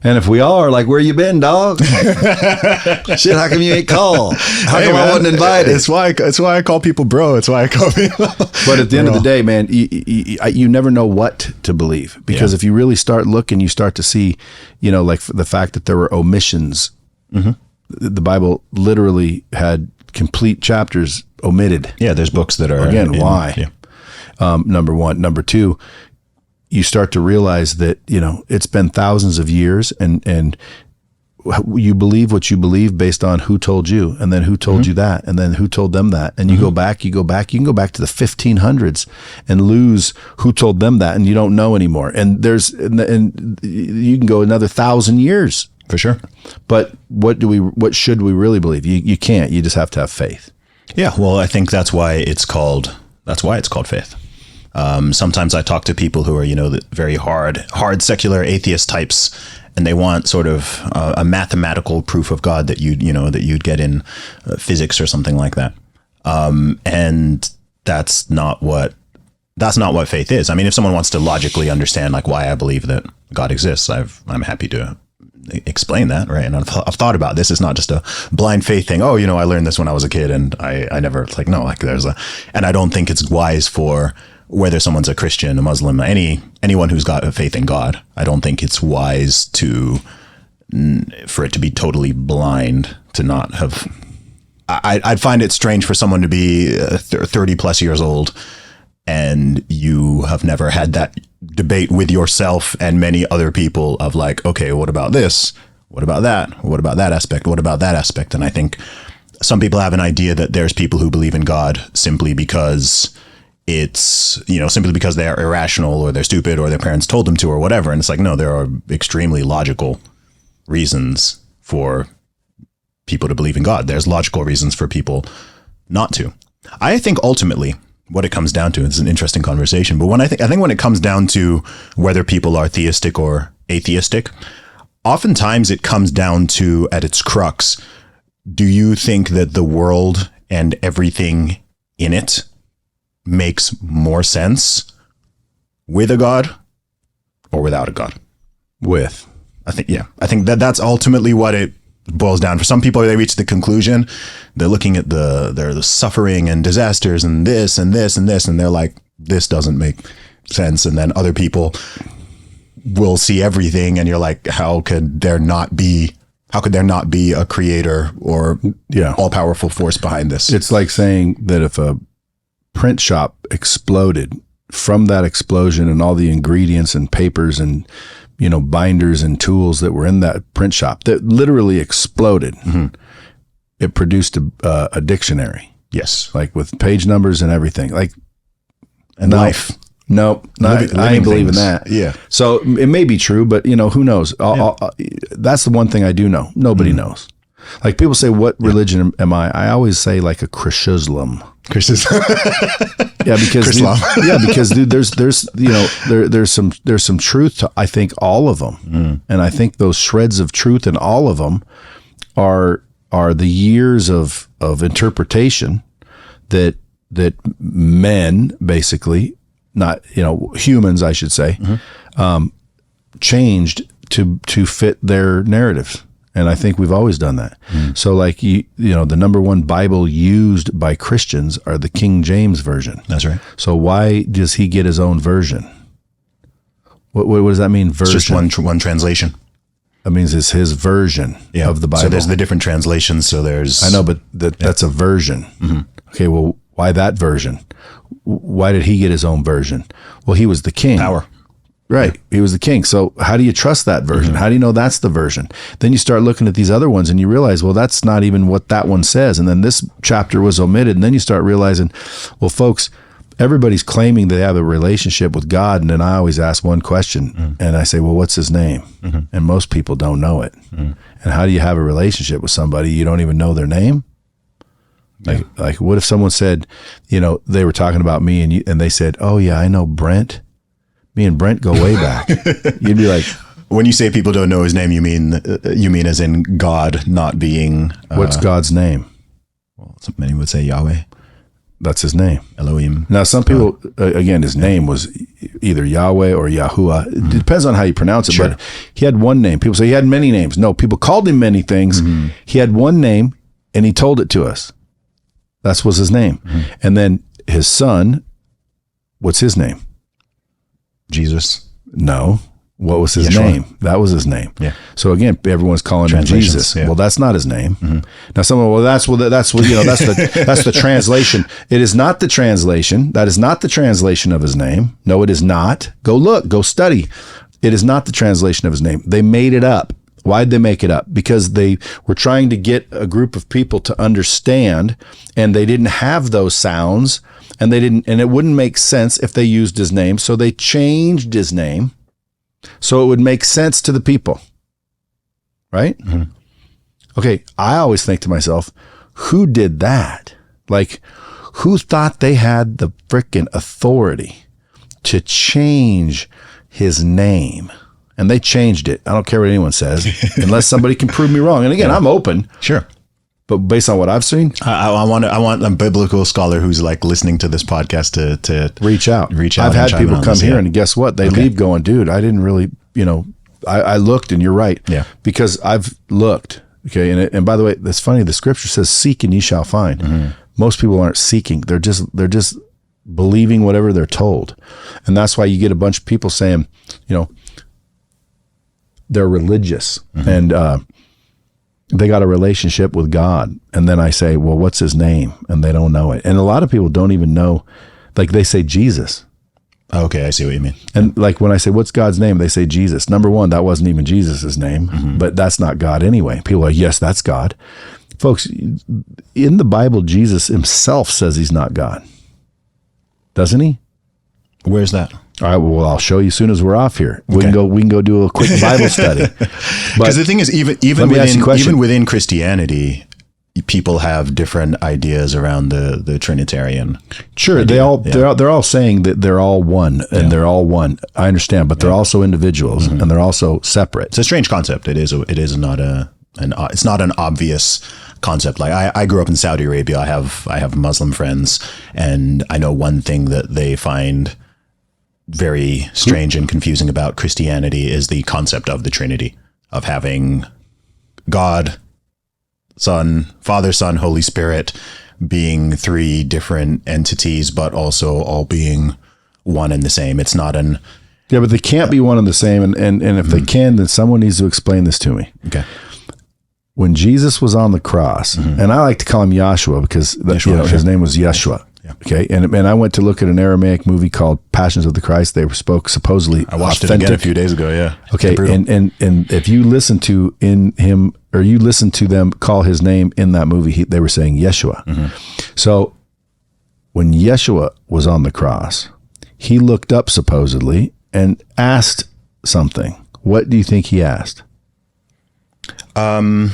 And if we are, like, where you been, dog? Shit, how come you ain't called? How come I wasn't invited? It's why I call people bro. It's why I call people. But at the end of the day, man, you never know what to believe, because if you really start looking, you start to see, like the fact that there were omissions. Mm-hmm. The Bible literally had complete chapters omitted. Yeah, there's books that are why? Yeah. Number one. Number two, you start to realize that it's been thousands of years, and you believe what you believe based on who told you, and then who told you that, and then who told them that, and you go back. You can go back to the 1500s and lose who told them that, and you don't know anymore. And and you can go another 1,000 years. For sure. But what should we really believe? You can't. You just have to have faith. Yeah. Well, I think that's why it's called faith. Sometimes I talk to people who are, the very hard secular atheist types, and they want sort of a mathematical proof of God that you'd get in physics or something like that. And that's not what faith is. I mean, if someone wants to logically understand like why I believe that God exists, I'm happy to explain that, right? And I've thought about this. It's not just a blind faith thing. Oh, I learned this when I was a kid, and I never, it's like, no, like and I don't think it's wise for whether someone's a Christian, a Muslim, anyone who's got a faith in God. I don't think it's wise for it to be totally blind, to not have. I'd find it strange for someone to be 30 plus years old and you have never had that debate with yourself and many other people of like, okay, what about this? What about that? What about that aspect? What about that aspect? And I think some people have an idea that there's people who believe in God simply because simply because they are irrational or they're stupid or their parents told them to or whatever. And it's like, no, there are extremely logical reasons for people to believe in God. There's logical reasons for people not to. I think ultimately what it comes down to, it's an interesting conversation, but I think when it comes down to whether people are theistic or atheistic, oftentimes it comes down to, at its crux, do you think that the world and everything in it makes more sense with a God or without a God? With. I think that's ultimately what it boils down. For some people, they reach the conclusion, they're looking at the suffering and disasters and this and this and this, and they're like, this doesn't make sense. And then other people will see everything, and you're like, how could there not be a creator or all-powerful force behind this? It's like saying that if a print shop exploded, from that explosion and all the ingredients and papers and binders and tools that were in that print shop that literally exploded, it produced a dictionary. Yes. Like with page numbers and everything. Like, and life. No, I ain't believing that. Yeah. So it may be true, but who knows? That's the one thing I do know. Nobody knows. Like people say, what religion am I? I always say like a Christislam. Yeah, because dude, there's some truth to, I think, all of them, and I think those shreds of truth in all of them are the years of interpretation that men, basically, not humans, I should say, changed to fit their narratives. And I think we've always done that. So like, the number one Bible used by Christians are the King James Version. That's right. So why does he get his own version? What does that mean, version? It's just one translation. That means it's his version of the Bible. So there's the different translations. So there's... I know, but that's a version. Okay, well, Why that version? Why did he get his own version? Well, he was the king. Power. Right. Yeah. He was the king. So how do you trust that version? How do you know that's the version? Then you start looking at these other ones and you realize, well, that's not even what that one says. And then this chapter was omitted. And then you start realizing, well, folks, everybody's claiming they have a relationship with God. And then I always ask one question and I say, well, what's his name? And most people don't know it. And how do you have a relationship with somebody you don't even know their name? Like what if someone said, they were talking about me and they said, oh yeah, I know Brent. Me and Brent go way back. You'd be like, when you say people don't know his name, you mean as in God not being. What's God's name? Well, many would say Yahweh. That's his name. Elohim. Now, some people, again, his name was either Yahweh or Yahuwah. It depends on how you pronounce it, but he had one name. People say he had many names. No, people called him many things. He had one name and he told it to us. That was his name. And then his son, what's his name? Jesus. No. What was his name? That was his name. Yeah. So again, everyone's calling him Jesus. Yeah. Well, that's not his name. Now, someone, that's the translation. It is not the translation. That is not the translation of his name. No, it is not. Go look. Go study. It is not the translation of his name. They made it up. Why'd they make it up? Because they were trying to get a group of people to understand, and they didn't have those sounds. And it wouldn't make sense if they used his name. So they changed his name so it would make sense to the people. Right? Okay. I always think to myself, who did that? Like, who thought they had the frickin' authority to change his name? And they changed it. I don't care what anyone says, unless somebody can prove me wrong. And again, I'm open. Sure. But based on what I've seen, I want a biblical scholar who's like listening to this podcast to reach out. I've had people come here and guess what? They leave going, dude, I didn't really, I looked and you're right. Yeah. Because I've looked. Okay. And by the way, that's funny. The scripture says, seek and ye shall find. Most people aren't seeking. They're just believing whatever they're told. And that's why you get a bunch of people saying, they're religious and, they got a relationship with God. And then I say, well, what's his name? And they don't know it. And a lot of people don't even know, like they say Jesus. Okay, I see what you mean. And like when I say, what's God's name? They say Jesus. Number one, that wasn't even Jesus's name, but that's not God anyway. People are like, yes, that's God. Folks, in the Bible, Jesus himself says he's not God. Doesn't he? Where's that? All right, well, I'll show you as soon as we're off here. We can go do a quick Bible study. Because the thing is, even within Christianity, people have different ideas around the Trinitarian. Sure, idea. They're all saying that they're all one and they're all one. I understand, but they're also individuals and they're also separate. It's a strange concept. It is not it's not an obvious concept. Like I grew up in Saudi Arabia. I have Muslim friends, and I know one thing that they find very strange and confusing about Christianity is the concept of the Trinity, of having God, Son, Father, Son, Holy Spirit being three different entities, but also all being one and the same. It's not an... Yeah, but they can't be one and the same. And if they can, then someone needs to explain this to me. Okay. When Jesus was on the cross, and I like to call him Yahshua because his name was Yeshua. Yeah. Okay. And I went to look at an Aramaic movie called Passions of the Christ. They spoke supposedly I watched it again a few days ago. Yeah. Okay. And if you listen to you listen to them call his name in that movie, they were saying Yeshua. So when Yeshua was on the cross, he looked up supposedly and asked something. What do you think he asked? Was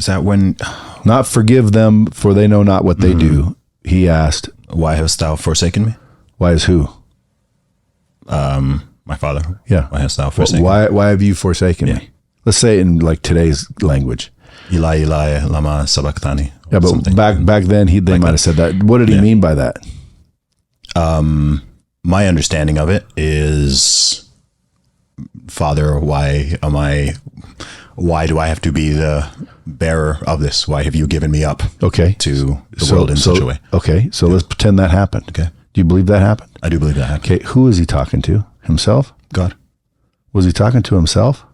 that when... Not forgive them, for they know not what they do. He asked, why hast thou forsaken me? Why is who? My father. Yeah. Why hast thou forsaken me? Why have you forsaken me? Let's say it in like today's language. Eli, Eli, lama sabachthani. Yeah, but back then they might have said that. What did he mean by that? My understanding of it is, Father, why do I have to be the bearer of this? Why have you given me up to the world in such a way? Okay, so let's pretend that happened. Okay. Do you believe that happened? I do believe that happened. Okay, who is he talking to? Himself? God. Was he talking to himself?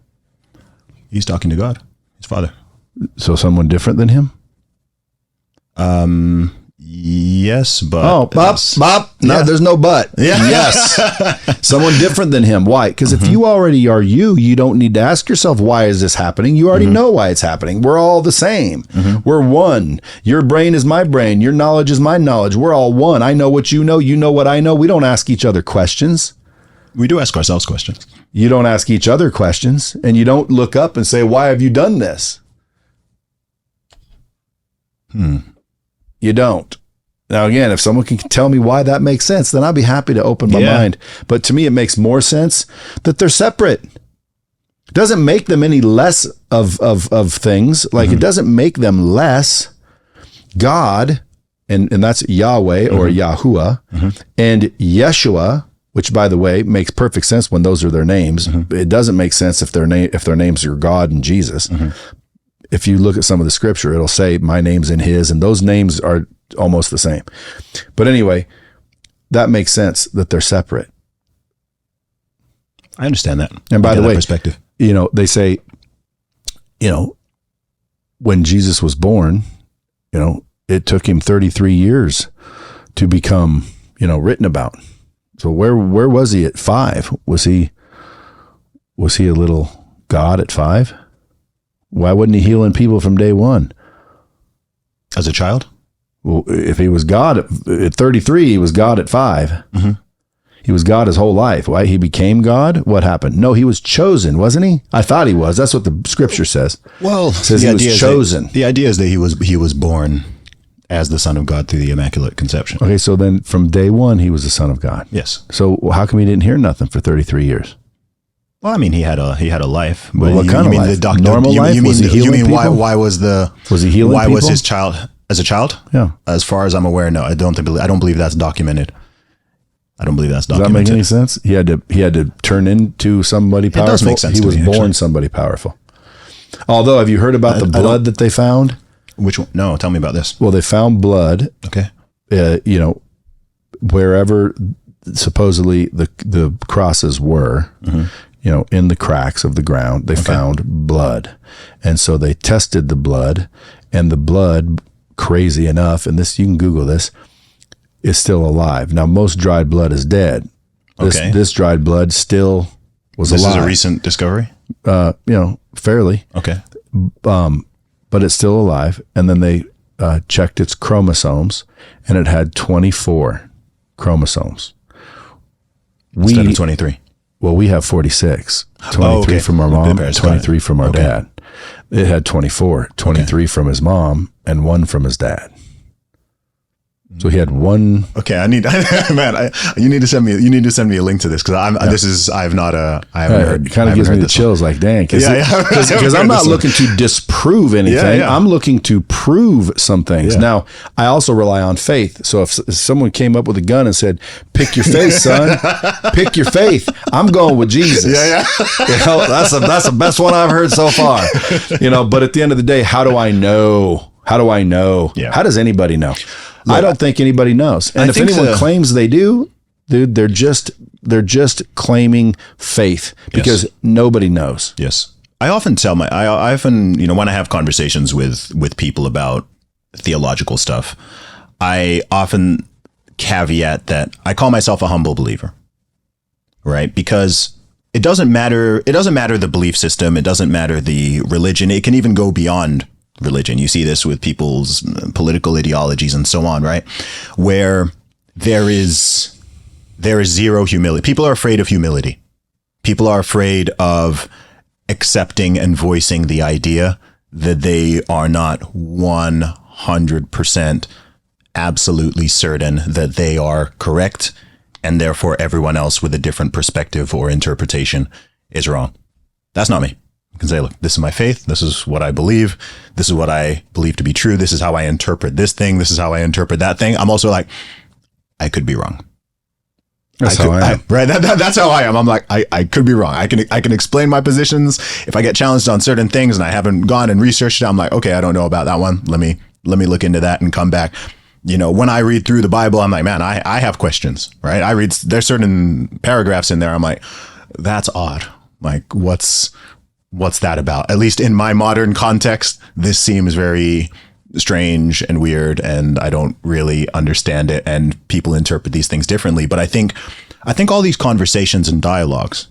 He's talking to God, his Father. So someone different than him? Yes, but no, there's no but. Yeah. Yes, someone different than him. Why? Because if you already are you don't need to ask yourself why is this happening. You already know why it's happening. We're all the same. We're one. Your brain is my brain. Your knowledge is my knowledge. We're all one. I know what you know. You know what I know. We don't ask each other questions. We do ask ourselves questions. You don't ask each other questions, and you don't look up and say, "Why have you done this?" You don't. Now, again, if someone can tell me why that makes sense, then I'll be happy to open my mind. But to me, it makes more sense that they're separate. It doesn't make them any less of things. Like, it doesn't make them less. God, and that's Yahweh or Yahuwah, and Yeshua, which, by the way, makes perfect sense when those are their names. It doesn't make sense if their names are God and Jesus. If you look at some of the scripture, it'll say my name's in his, and those names are almost the same. But anyway, that makes sense that they're separate. I understand that. And by the way, perspective. They say, when Jesus was born, it took him 33 years to become, written about. So where was he at 5? Was he a little God at 5? Why wasn't he healing people from day one? As a child? Well, if he was God at 33, he was God at 5. He was God his whole life. Why? He became God? What happened? No, he was chosen, wasn't he? I thought he was. That's what the scripture says. Well, it says he was chosen. The idea is that he was born as the Son of God through the Immaculate Conception. Okay, so then from day one, he was the Son of God. Yes. So how come he didn't hear nothing for 33 years? Well, I mean, he had a life. Well, what kind of life? The doctor, normal life? Was he healing people? Was he healing why people? was his child as a child? Yeah. As far as I'm aware, no. I don't believe that's documented. I don't believe that's Does documented. that make any sense? He had to turn into somebody powerful. It does make sense. He was born somebody powerful. Although, have you heard about the blood that they found? Which one? No, tell me about this. Well, they found blood. Okay. Wherever supposedly the crosses were. In the cracks of the ground, they found blood. And so they tested the blood, and the blood, crazy enough, and this, you can Google this, is still alive. Now, most dried blood is dead. This dried blood still was alive. This is a recent discovery? Fairly. Okay. But it's still alive. And then they checked its chromosomes, and it had 24 chromosomes. Instead of 23. Well, we have 46, 23 from our mom, 23 from our dad. It had 24, 23 from his mom and 1 from his dad. So he had 1. Okay, you need to send me a link to this because I haven't heard. It kind of gives me the chills, like, dang, because I'm not looking to disprove anything. I'm looking to prove some things. Now, I also rely on faith. So if someone came up with a gun and said, "Pick your faith, son, pick your faith," I'm going with Jesus. That's the best one I've heard so far. But at the end of the day, how do I know? Yeah. How does anybody know? Look, I don't think anybody knows. And if anyone claims they do, dude, they're just claiming faith because nobody knows. Yes. I often when I have conversations with people about theological stuff, I often caveat that I call myself a humble believer, right? Because it doesn't matter the belief system. It doesn't matter the religion. It can even go beyond religion. You see this with people's political ideologies and so on, right? Where there is zero humility. People are afraid of humility. People are afraid of accepting and voicing the idea that they are not 100% absolutely certain that they are correct, and therefore everyone else with a different perspective or interpretation is wrong. That's not me. I can say, look, this is my faith. This is what I believe. This is what I believe to be true. This is how I interpret this thing. This is how I interpret that thing. I'm also like, I could be wrong. That's how I am. Right. That's how I am. I'm like, I could be wrong. I can explain my positions. If I get challenged on certain things and I haven't gone and researched it, I'm like, okay, I don't know about that one. Let me look into that and come back. When I read through the Bible, I'm like, man, I have questions, right? There's certain paragraphs in there. I'm like, that's odd. Like, what's that about? At least in my modern context, this seems very strange and weird, and I don't really understand it, and people interpret these things differently. But I think all these conversations and dialogues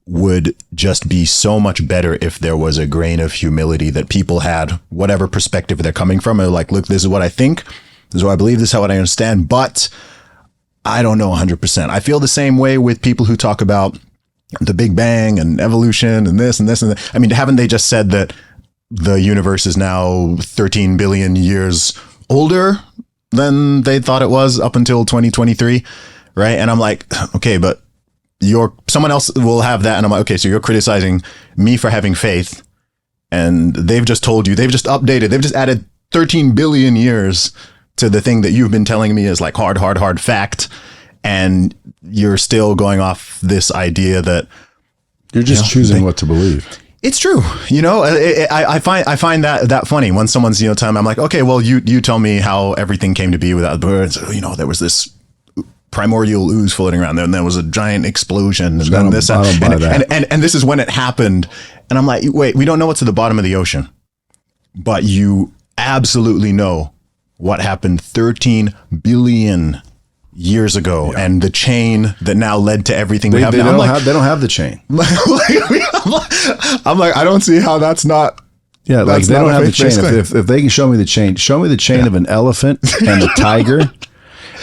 would just be so much better if there was a grain of humility that people had, whatever perspective they're coming from. They're like, look, this is what I think, this is what I believe, this is what I understand, but I don't know 100%. I feel the same way with people who talk about the Big Bang and evolution and this and this and that. I mean, haven't they just said that the universe is now 13 billion years older than they thought it was up until 2023, right? And I'm like, okay, but someone else will have that. And I'm like, okay, so you're criticizing me for having faith, and they've just told you, they've just added 13 billion years to the thing that you've been telling me is like hard fact. And you're still going off this idea that you're just choosing what to believe. It's true. I find that funny when someone's, telling me, I'm like, okay, well, you tell me how everything came to be without birds. There was this primordial ooze floating around there, and there was a giant explosion, and then this, and this is when it happened. And I'm like, wait, we don't know what's at the bottom of the ocean, but you absolutely know what happened 13 billion years ago, and the chain that now led to everything we have now. They don't have the chain. I'm like, I don't see how that's not. Yeah, like they don't have the chain. If they can show me the chain of an elephant and a tiger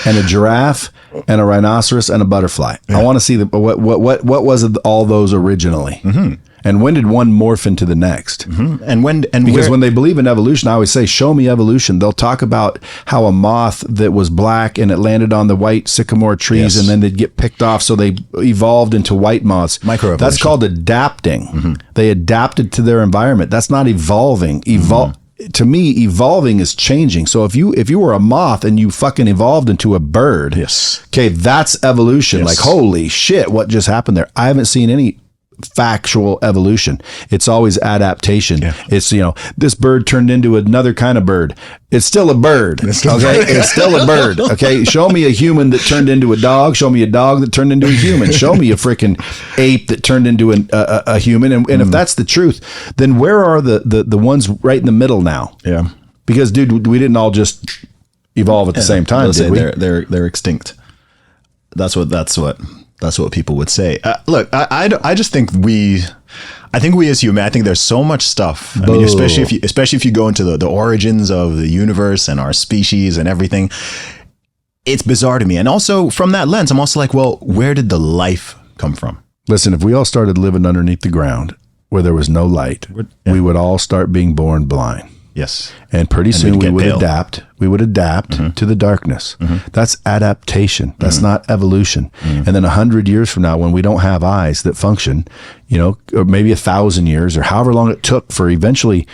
and a giraffe and a rhinoceros and a butterfly. Yeah. I want to see what was all those originally. Mm-hmm. And when did one morph into the next? Mm-hmm. Because when they believe in evolution, I always say, show me evolution. They'll talk about how a moth that was black and it landed on the white sycamore trees, and then they'd get picked off, so they evolved into white moths. Microevolution. That's called adapting. Mm-hmm. They adapted to their environment. That's not evolving. To me, evolving is changing. So if you were a moth and you fucking evolved into a bird, okay, that's evolution. Like, holy shit, what just happened there? I haven't seen any factual evolution. It's always adaptation. Yeah. It's, this bird turned into another kind of bird. It's still a bird. It's still a bird. Okay. Show me a human that turned into a dog. Show me a dog that turned into a human. Show me a freaking ape that turned into a human. And if that's the truth, then where are the ones right in the middle now? Yeah. Because, dude, we didn't all just evolve at the same time, did we? They're extinct. That's what people would say. Look, I just think I think we as human, I think there's so much stuff. I mean, especially if you go into the origins of the universe and our species and everything, it's bizarre to me. And also from that lens, I'm also like, well, where did the life come from? Listen, if we all started living underneath the ground where there was no light, we would all start being born blind. Yes. And pretty soon we would adapt. We would adapt to the darkness. Mm-hmm. That's adaptation. That's not evolution. Mm-hmm. And then 100 years from now, when we don't have eyes that function, or maybe 1,000 years or however long it took for eventually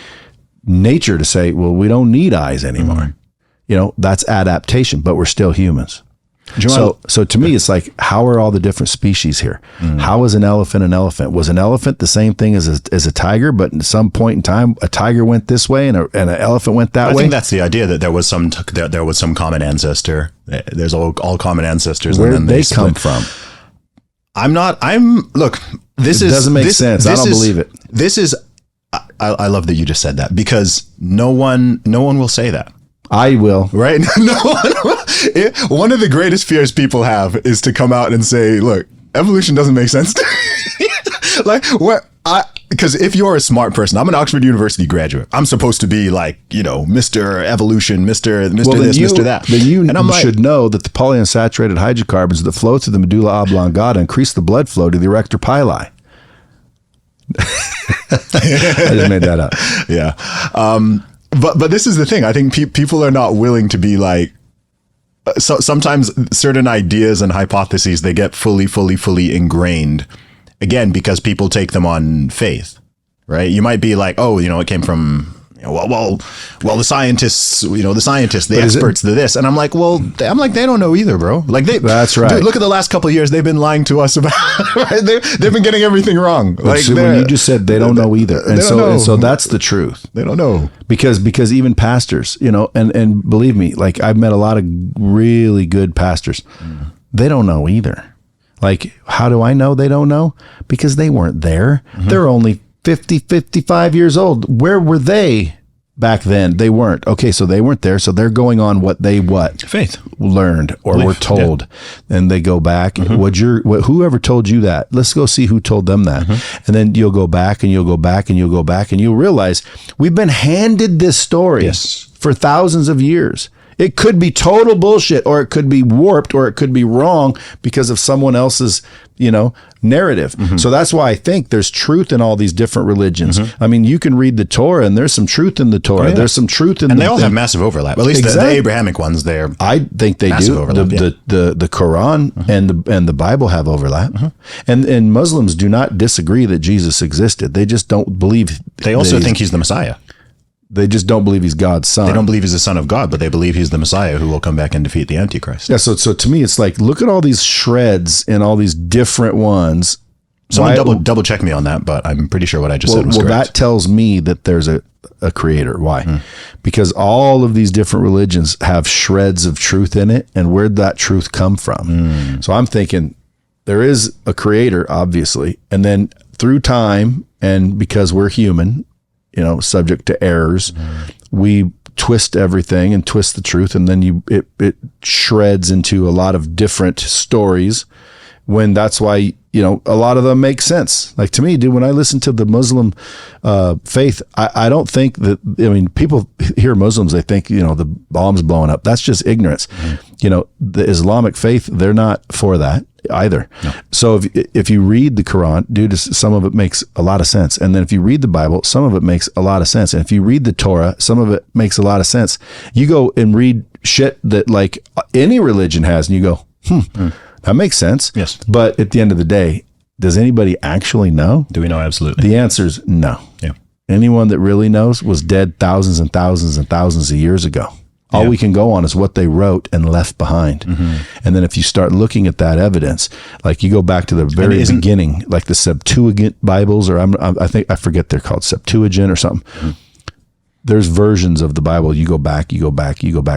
nature to say, well, we don't need eyes anymore. Mm-hmm. That's adaptation, but we're still humans. So to me, it's like, how are all the different species here? Mm. How is an elephant an elephant? Was an elephant the same thing as a tiger, but at some point in time, a tiger went this way and an elephant went that way? I think that's the idea, that there was some common ancestor. There's all common ancestors. Where did they come from? Look, this doesn't make sense. I don't believe it. This is, I love that you just said that, because no one will say that. I will. Right? One of the greatest fears people have is to come out and say, look, evolution doesn't make sense to me. Because if you're a smart person, I'm an Oxford University graduate. I'm supposed to be like, Mr. Evolution, Mr. this, Mr. that. Then you should know that the polyunsaturated hydrocarbons that flow through the medulla oblongata increase the blood flow to the erector pili. I just made that up. Yeah. But this is the thing. I think people are not willing to be like, so sometimes certain ideas and hypotheses, they get fully ingrained, again, because people take them on faith, right? You might be like, oh, it came from, well, the scientists, the experts, this. And I'm like, they don't know either, bro. That's right. Dude, look at the last couple of years. They've been lying to us about, right? They've been getting everything wrong. When you just said they don't know either. And so that's the truth. They don't know. Because even pastors, and believe me, like, I've met a lot of really good pastors. Mm. They don't know either. Like, how do I know they don't know? Because they weren't there. Mm-hmm. They're only 50, 55 years old. Where were they back then. They weren't. Okay, so they weren't there. So they're going on what they Faith. learned or were told. Yeah. And they go back. Whoever told you that, let's go see who told them that. And then you'll go back and you'll go back and you'll go back and you'll realize we've been handed this story for thousands of years. It could be total bullshit, or it could be warped, or it could be wrong because of someone else's, narrative. So that's why I think there's truth in all these different religions. I mean, you can read the Torah, and there's some truth in the Torah. There's some truth in, and they all have massive overlap. At least the Abrahamic ones, I think they do. Overlap, the Quran and the Bible have overlap, and Muslims do not disagree that Jesus existed. They just don't believe. They also think he's the Messiah. They just don't believe he's God's son. They don't believe he's the son of God, but they believe he's the Messiah who will come back and defeat the Antichrist. Yeah. So to me, it's like, look at all these shreds and all these different ones. Someone double check me on that, but I'm pretty sure what I just said was correct. Well, that tells me that there's a creator. Why? Because all of these different religions have shreds of truth in it. And where'd that truth come from? So I'm thinking there is a creator, obviously. And then through time, and because we're human, subject to errors, we twist everything and twist the truth. And then it shreds into a lot of different stories, when that's why, a lot of them make sense. Like, to me, dude, when I listen to the Muslim faith, I don't think that, people hear Muslims, they think, the bomb's blowing up. That's just ignorance. The Islamic faith, they're not for that either. No. So if you read the Quran, dude, some of it makes a lot of sense. And then if you read the Bible, some of it makes a lot of sense. And if you read the Torah, some of it makes a lot of sense. You go and read shit that like any religion has, and you go, that makes sense. Yes. But at the end of the day, does anybody actually know? Do we know? Absolutely. The answer is no. Yeah. Anyone that really knows was dead thousands and thousands and thousands of years ago. All we can go on is what they wrote and left behind. And then if you start looking at that evidence, like you go back to the very beginning, like the Septuagint Bibles, or I forget they're called Septuagint or something. There's versions of the Bible. You go back.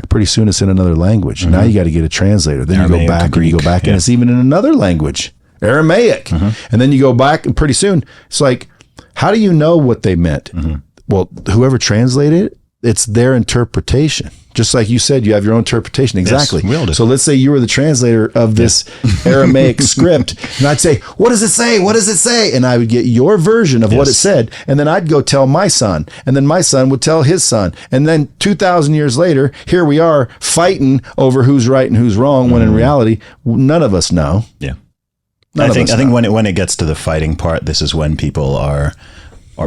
Pretty soon it's in another language. Now you got to get a translator. Then Aramaic, you go back and you go back, and it's even in another language, Aramaic. And then you go back, and pretty soon it's like, how do you know what they meant? Well, whoever translated it, it's their interpretation. Just like you said, you have your own interpretation. Exactly. Yes, so let's say you were the translator of this Aramaic script, and I'd say, what does it say? What does it say? And I would get your version of what it said, and then I'd go tell my son, and then my son would tell his son. And then 2,000 years later, here we are fighting over who's right and who's wrong, when in reality, none of us know. Yeah. I think when it gets to the fighting part, this is when people are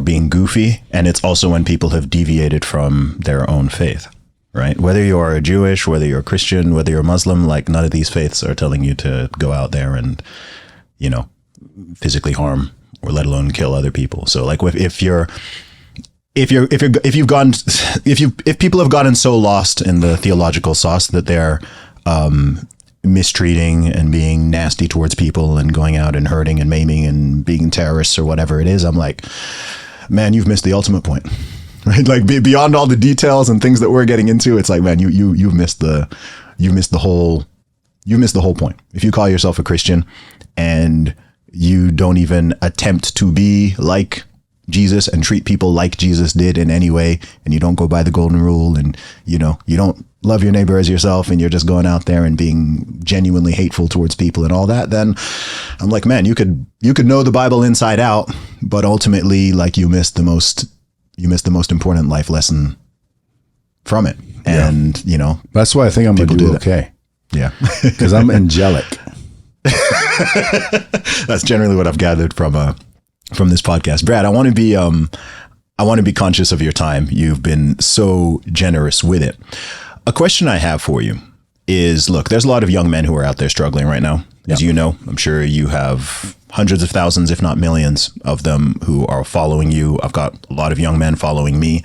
being goofy, and it's also when people have deviated from their own faith, right? Whether you're Jewish, whether you're Christian, whether you're Muslim, like none of these faiths are telling you to go out there and, physically harm or let alone kill other people. So like if people have gotten so lost in the theological sauce that they're mistreating and being nasty towards people and going out and hurting and maiming and being terrorists or whatever it is, I'm like, man, you've missed the ultimate point, right? Like beyond all the details and things that we're getting into, it's like, man, you've missed the whole point. If you call yourself a Christian and you don't even attempt to be like Jesus and treat people like Jesus did in any way, and you don't go by the golden rule, and you don't love your neighbor as yourself, and you're just going out there and being genuinely hateful towards people and all that, then I'm like, man, you could know the Bible inside out, but ultimately, like, you missed the most important life lesson from it. And that's why I think I'm gonna do okay. Yeah. Because I'm angelic. That's generally what I've gathered from this podcast. Brad, I want to be conscious of your time. You've been so generous with it. A question I have for you is, look, there's a lot of young men who are out there struggling right now. As you know, I'm sure you have hundreds of thousands, if not millions of them who are following you. I've got a lot of young men following me.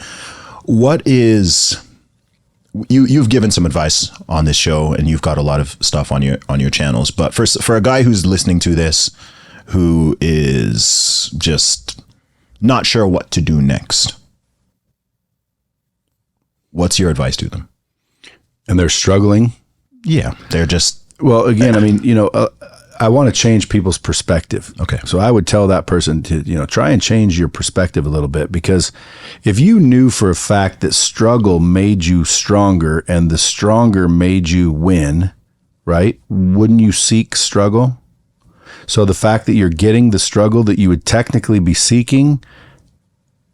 You've given some advice on this show, and you've got a lot of stuff on your channels. But for a guy who's listening to this, who is just not sure what to do next, what's your advice to them? And they're struggling. Yeah, they're just. Well, again, I mean, I want to change people's perspective. Okay. So I would tell that person to, try and change your perspective a little bit, because if you knew for a fact that struggle made you stronger and the stronger made you win, right? Wouldn't you seek struggle? So the fact that you're getting the struggle that you would technically be seeking,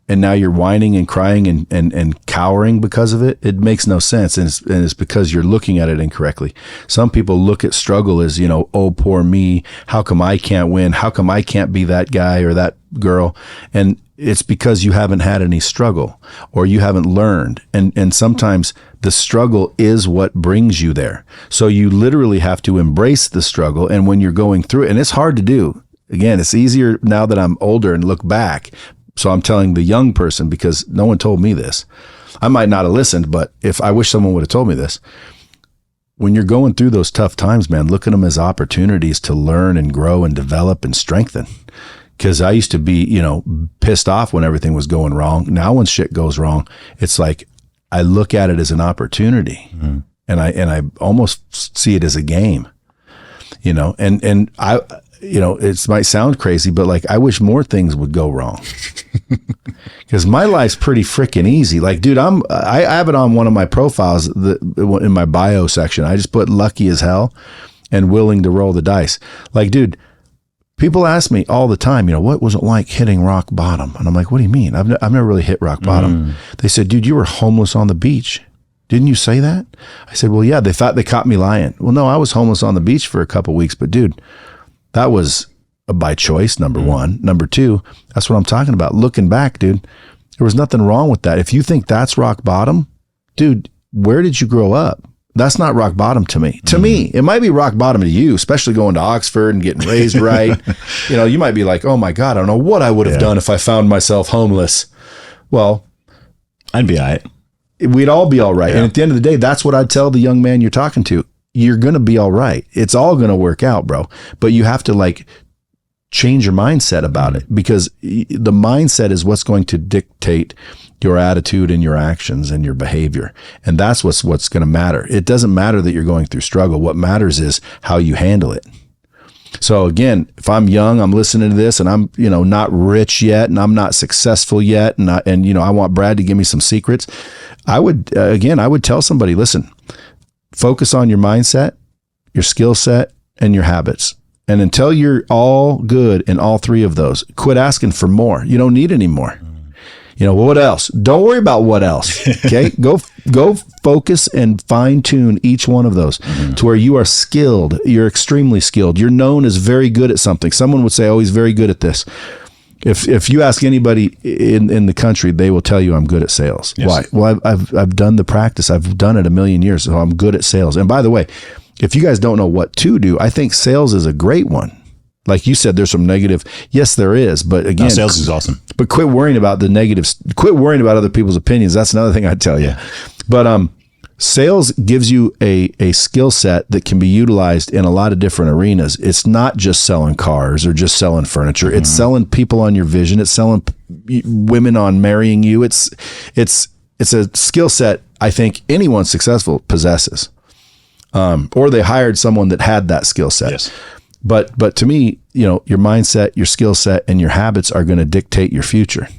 and now you're whining and crying and cowering because of it, it makes no sense. And it's because you're looking at it incorrectly. Some people look at struggle as, oh, poor me. How come I can't win? How come I can't be that guy or that girl? And it's because you haven't had any struggle, or you haven't learned. And sometimes the struggle is what brings you there. So you literally have to embrace the struggle. And when you're going through it, and it's hard to do, again, it's easier now that I'm older and look back. So I'm telling the young person, because no one told me this. I might not have listened, but if I wish someone would have told me this. When you're going through those tough times, man, look at them as opportunities to learn and grow and develop and strengthen. Because I used to be, pissed off when everything was going wrong. Now when shit goes wrong, it's like I look at it as an opportunity, and I almost see it as a game, and I. It might sound crazy, but like, I wish more things would go wrong, because my life's pretty freaking easy. Like, dude, I have it on one of my profiles in my bio section. I just put lucky as hell and willing to roll the dice. Like, dude, people ask me all the time, what was it like hitting rock bottom? And I'm like, what do you mean? I've never really hit rock bottom. They said, dude, you were homeless on the beach. Didn't you say that? I said, well, yeah, they thought they caught me lying. Well, no, I was homeless on the beach for a couple of weeks, but dude, that was by choice, number one. Number two, that's what I'm talking about. Looking back, dude, there was nothing wrong with that. If you think that's rock bottom, dude, where did you grow up? That's not rock bottom to me. To me, it might be rock bottom to you, especially going to Oxford and getting raised right. You might be like, oh my God, I don't know what I would have done if I found myself homeless. Well, I'd be all right. We'd all be all right. Yeah. And at the end of the day, that's what I'd tell the young man you're talking to. You're going to be all right. It's all going to work out, bro. But you have to change your mindset about it, because the mindset is what's going to dictate your attitude and your actions and your behavior. And that's what's going to matter. It doesn't matter that you're going through struggle. What matters is how you handle it. So again, if I'm young, I'm listening to this and I'm, not rich yet and I'm not successful yet. And I want Brad to give me some secrets. I would tell somebody, listen, focus on your mindset, your skill set, and your habits. And until you're all good in all three of those, quit asking for more. You don't need any more. What else? Don't worry about what else. Okay. Go focus and fine tune each one of those to where you are skilled. You're extremely skilled. You're known as very good at something. Someone would say, oh, he's very good at this. If you ask anybody in the country, they will tell you I'm good at sales. Yes. Why? Well, I've done the practice. I've done it a million years, so I'm good at sales. And by the way, if you guys don't know what to do, I think sales is a great one. Like you said, there's some negative. Yes, there is. But again, sales is awesome. But quit worrying about the negatives. Quit worrying about other people's opinions. That's another thing I'd tell you. But sales gives you a skill set that can be utilized in a lot of different arenas. It's not just selling cars or just selling furniture. It's selling people on your vision. It's selling women on marrying you. It's a skill set I think anyone successful possesses. Or they hired someone that had that skill set. Yes. But to me, your mindset, your skill set, and your habits are going to dictate your future.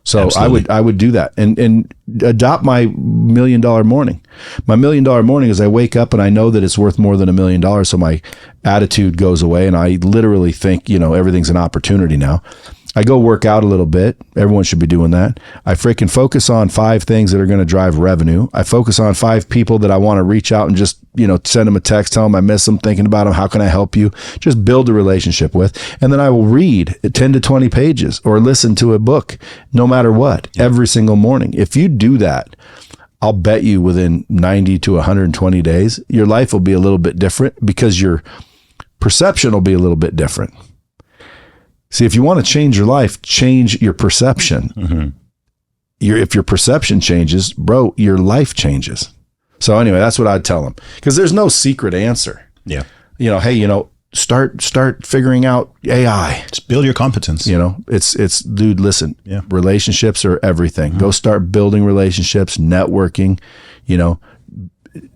So absolutely. I would do that and adopt my $1 million morning. My $1 million morning is I wake up and I know that it's worth more than $1 million. So my attitude goes away and I literally think, everything's an opportunity now. I go work out a little bit. Everyone should be doing that. I freaking focus on 5 things that are going to drive revenue. I focus on 5 people that I want to reach out and just, send them a text, tell them I miss them, thinking about them. How can I help you? Just build a relationship with. And then I will read 10 to 20 pages or listen to a book, no matter what, every single morning. If you do that, I'll bet you within 90 to 120 days, your life will be a little bit different because your perception will be a little bit different. See, if you want to change your life, change your perception. Mm-hmm. If your perception changes, bro, your life changes. So anyway, that's what I'd tell them, because there's no secret answer. Yeah. Hey, start figuring out AI. Just build your competence. It's dude, listen, relationships are everything. Mm-hmm. Go start building relationships, networking,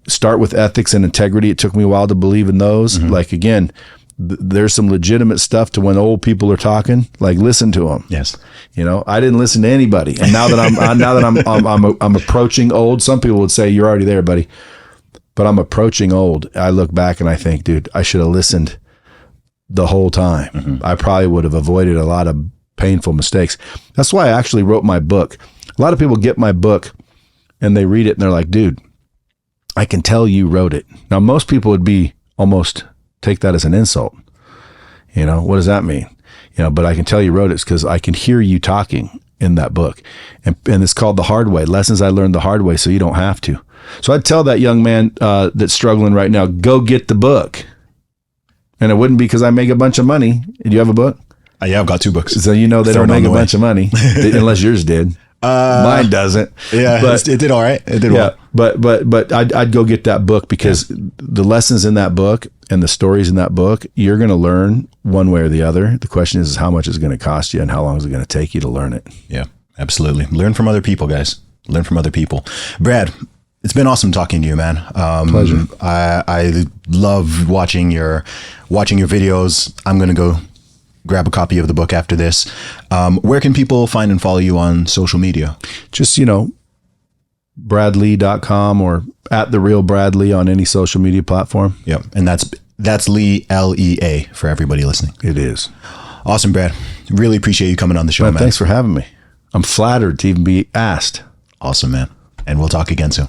start with ethics and integrity. It took me a while to believe in those. Like, again, there's some legitimate stuff to when old people are talking, like listen to them. Yes. You know, I didn't listen to anybody. And now that I'm approaching old, some people would say you're already there, buddy. But I'm approaching old. I look back and I think, dude, I should have listened the whole time. I probably would have avoided a lot of painful mistakes. That's why I actually wrote my book. A lot of people get my book and they read it and they're like, dude, I can tell you wrote it. Now, most people would be almost take that as an insult. You know, what does that mean? You know, but I can tell you wrote it because I can hear you talking in that book. And it's called The Hard Way, Lessons I Learned the Hard Way so you don't have to. So I'd tell that young man that's struggling right now, go get the book. And it wouldn't be because I make a bunch of money. Do you have a book? Yeah, I've got 2 books. So you know they don't make a bunch of money unless yours did. Mine doesn't. Yeah, but it did all right. It did well. But I'd go get that book because the lessons in that book and the stories in that book, you're going to learn one way or the other. The question is how much is it going to cost you and how long is it going to take you to learn it? Yeah, absolutely. Learn from other people, guys. Learn from other people. Brad, it's been awesome talking to you, man. Pleasure. I love watching your videos. I'm going to go grab a copy of the book after this. Where can people find and follow you on social media? Just, bradlee.com or @TheRealBradlee on any social media platform. Yep. And that's Lee, Lea for everybody listening. It is. Awesome, Brad. Really appreciate you coming on the show, man. Thanks for having me. I'm flattered to even be asked. Awesome, man. And we'll talk again soon.